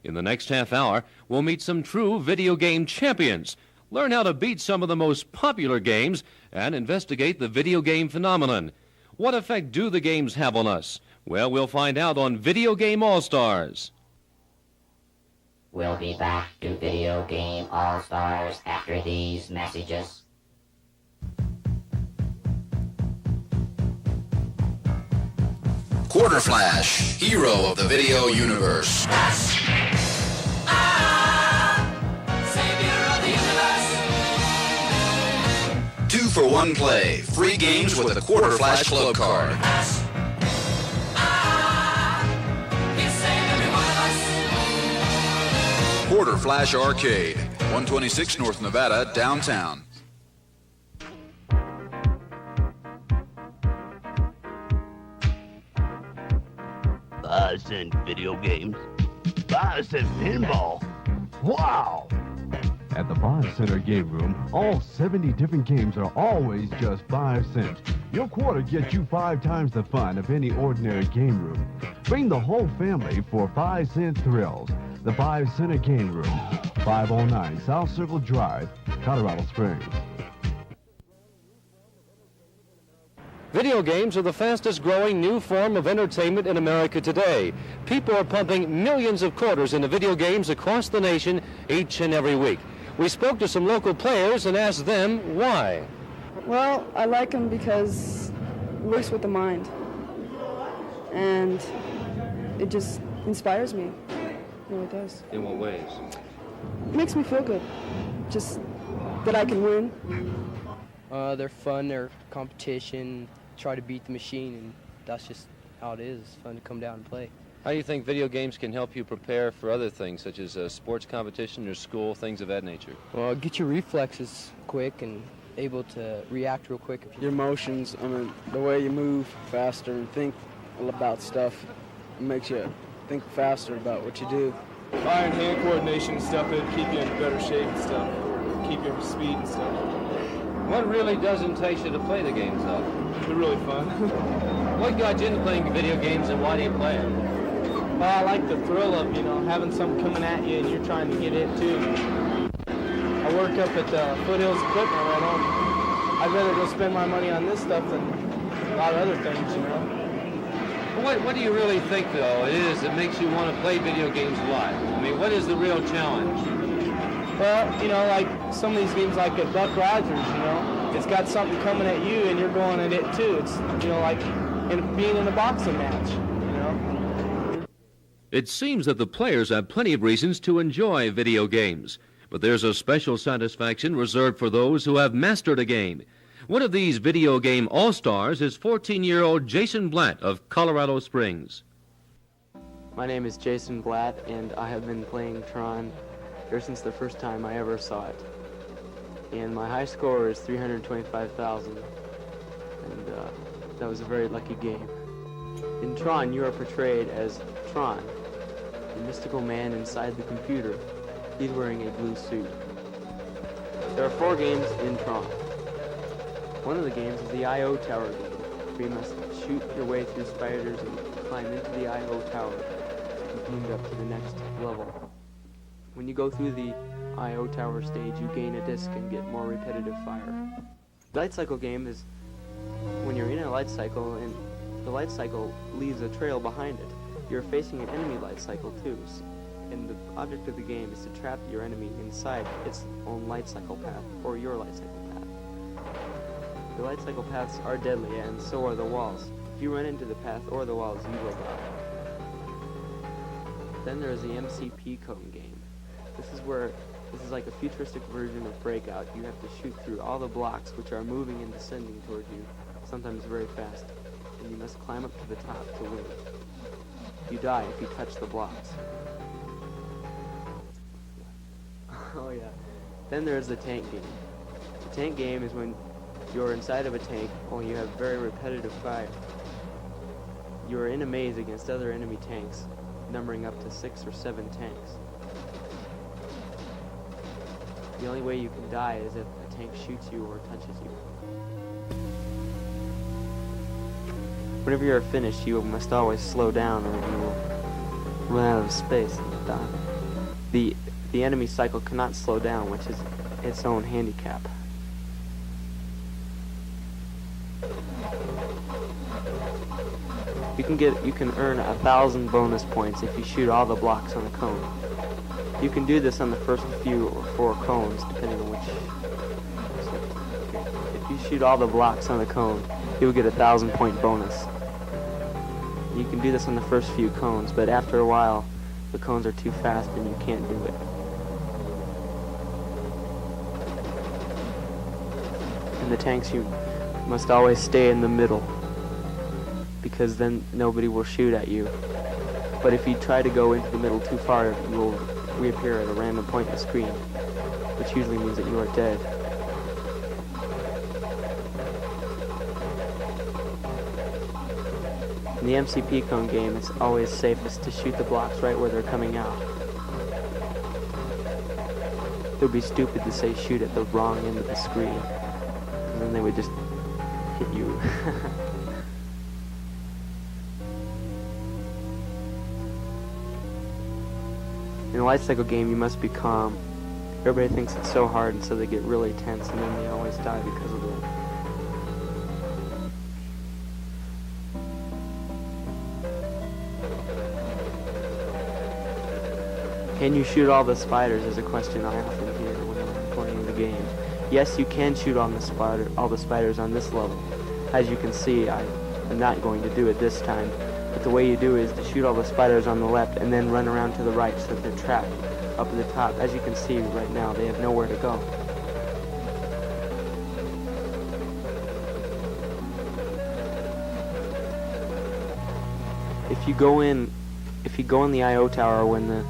In the next half hour, we'll meet some true video game champions, learn how to beat some of the most popular games, and investigate the video game phenomenon. What effect do the games have on us? Well, we'll find out on Video Game All-Stars. We'll be back to Video Game All-Stars after these messages. Quarter Flash, hero of the video universe. Two for one play. Free games with a Quarter Flash Club card. Quarter Flash Arcade, 126 North Nevada, downtown. 5-cent video games. 5-cent pinball. Wow! At the 5 Center Game Room, all 70 different games are always just 5 cents. Your quarter gets you 5 times the fun of any ordinary game room. Bring the whole family for 5-cent thrills. The 5 Center Game Room, 509 South Circle Drive, Colorado Springs. Video games are the fastest growing new form of entertainment in America today. People are pumping millions of quarters into video games across the nation each and every week. We spoke to some local players and asked them why. Well, I like them because it works with the mind. And it just inspires me. It really does. In what ways? It makes me feel good. Just that I can win. They're fun, they're competition, try to beat the machine, and that's just how it is. It's fun to come down and play. How do you think video games can help you prepare for other things, such as sports competition or school, things of that nature? Well, get your reflexes quick and able to react real quick. Your emotions, I mean, the way you move faster and think about stuff, it makes you think faster about what you do. Eye and hand coordination and stuff, it'd keep you in better shape and stuff, keep your speed and stuff. What really does entice you to play the games, though? They're really fun. What got you into playing video games, and why do you play them? Well, I like the thrill of, having something coming at you and you're trying to get it too. I work up at the Foothills Equipment Rental. I'd rather go spend my money on this stuff than a lot of other things, What do you really think, though, it is that makes you want to play video games live? I mean, what is the real challenge? Well, like some of these games like at Buck Rogers, it's got something coming at you and you're going at it too. It's, like being in a boxing match, It seems that the players have plenty of reasons to enjoy video games, but there's a special satisfaction reserved for those who have mastered a game. One of these video game all-stars is 14-year-old Jason Blatt of Colorado Springs. My name is Jason Blatt, and I have been playing Tron ever since the first time I ever saw it. And my high score is 325,000, and that was a very lucky game. In Tron, you are portrayed as Tron, a mystical man inside the computer. He's wearing a blue suit. There are 4 games in Tron. One of the games is the I.O. Tower game, where you must shoot your way through spiders and climb into the I.O. Tower to move up to the next level. When you go through the I.O. Tower stage, you gain a disc and get more repetitive fire. The light cycle game is when you're in a light cycle and the light cycle leaves a trail behind it. You're facing an enemy light cycle too, and the object of the game is to trap your enemy inside its own light cycle path, or your light cycle path. The light cycle paths are deadly, and so are the walls. If you run into the path or the walls, you will die. Then there is the MCP cone game. This is like a futuristic version of Breakout. You have to shoot through all the blocks which are moving and descending toward you, sometimes very fast, and you must climb up to the top to win. You die if you touch the blocks. Oh yeah. Then there's the tank game. The tank game is when you're inside of a tank, only you have very repetitive fire. You're in a maze against other enemy tanks, numbering up to 6 or 7 tanks. The only way you can die is if a tank shoots you or touches you. Whenever you're finished, you must always slow down or you will run out of space and die. The enemy cycle cannot slow down, which is its own handicap. You can earn 1,000 bonus points if you shoot all the blocks on a cone. You can do this on the first few or 4 cones, depending on which. If you shoot all the blocks on the cone, you'll get a 1,000-point bonus. You can do this on the first few cones, but after a while, the cones are too fast and you can't do it. In the tanks, you must always stay in the middle, because then nobody will shoot at you. But if you try to go into the middle too far, you will reappear at a random point in the screen, which usually means that you are dead. In the MCP cone game, it's always safest to shoot the blocks right where they're coming out. It would be stupid to say shoot at the wrong end of the screen, and then they would just hit you. In a light cycle game, you must be calm. Everybody thinks it's so hard, and so they get really tense, and then they always die because of it. Can you shoot all the spiders is a question I often hear when I'm playing the game. Yes, you can shoot all the spiders on this level. As you can see, I am not going to do it this time. But the way you do is to shoot all the spiders on the left and then run around to the right so that they're trapped up at the top. As you can see right now, they have nowhere to go. If you go in the I.O. tower when the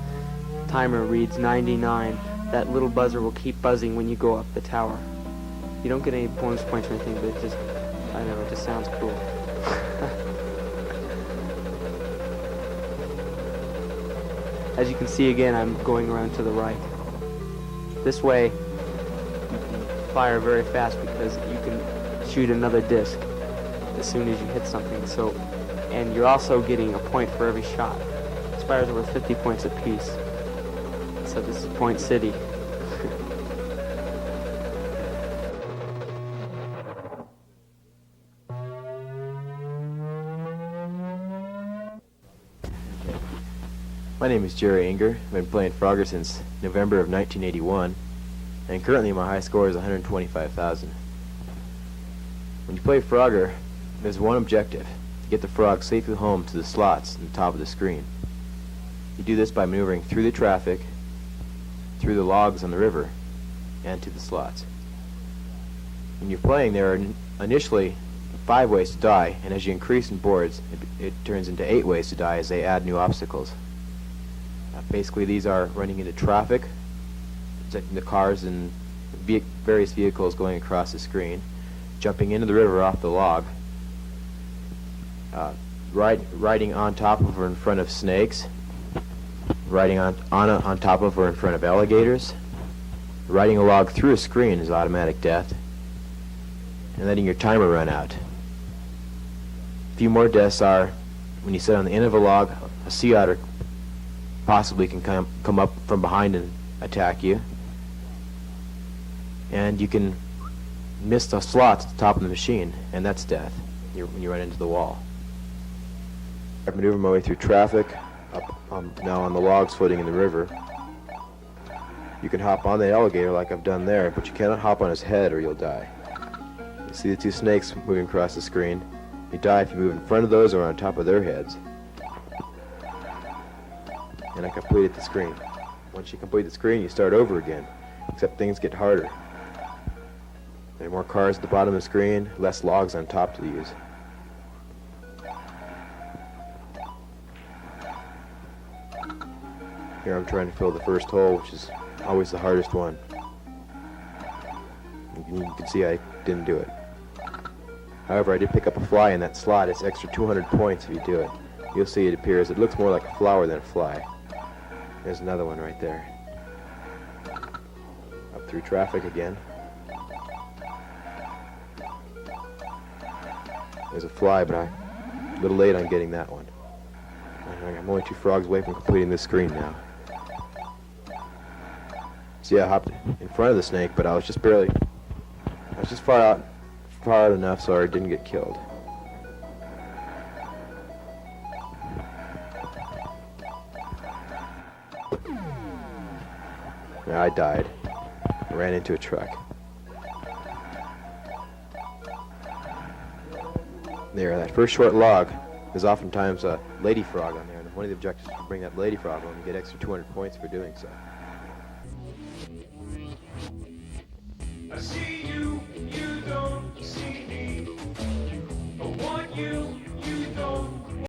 timer reads 99, that little buzzer will keep buzzing when you go up the tower. You don't get any bonus points or anything, but it just, I don't know, it just sounds cool. As you can see again, I'm going around to the right. This way, fire very fast because you can shoot another disc as soon as you hit something. So, and you're also getting a point for every shot. This fire's worth 50 points apiece. So this is Point City. My name is Jerry Inger. I've been playing Frogger since November of 1981, and currently my high score is 125,000. When you play Frogger, there's one objective: to get the frog safely home to the slots on the top of the screen. You do this by maneuvering through the traffic, through the logs on the river, and to the slots. When you're playing, there are initially 5 ways to die, and as you increase in boards, it turns into 8 ways to die as they add new obstacles. Basically, these are running into traffic, protecting the cars and various vehicles going across the screen, jumping into the river off the log, riding on top of or in front of snakes, riding on top of or in front of alligators, riding a log through a screen is automatic death, and letting your timer run out. A few more deaths are when you sit on the end of a log, a sea otter possibly can come up from behind and attack you, and you can miss the slots at the top of the machine, and that's death when you run into the wall. I maneuver my way through traffic, now on the logs floating in the river. You can hop on the alligator like I've done there, but you cannot hop on his head or you'll die. You see the 2 snakes moving across the screen. You die if you move in front of those or on top of their heads. And I completed the screen. Once you complete the screen, you start over again, except things get harder. There are more cars at the bottom of the screen, less logs on top to use. Here I'm trying to fill the first hole, which is always the hardest one. You can see I didn't do it. However, I did pick up a fly in that slot. It's extra 200 points if you do it. You'll see it looks more like a flower than a fly. There's another one right there. Up through traffic again. There's a fly, but I'm a little late on getting that one. I'm only 2 frogs away from completing this screen now. So yeah, I hopped in front of the snake, but I was just far out enough so I didn't get killed. I died. I ran into a truck. There, that first short log, there's oftentimes a lady frog on there, and one of the objectives is to bring that lady frog on and get extra 200 points for doing so. I see you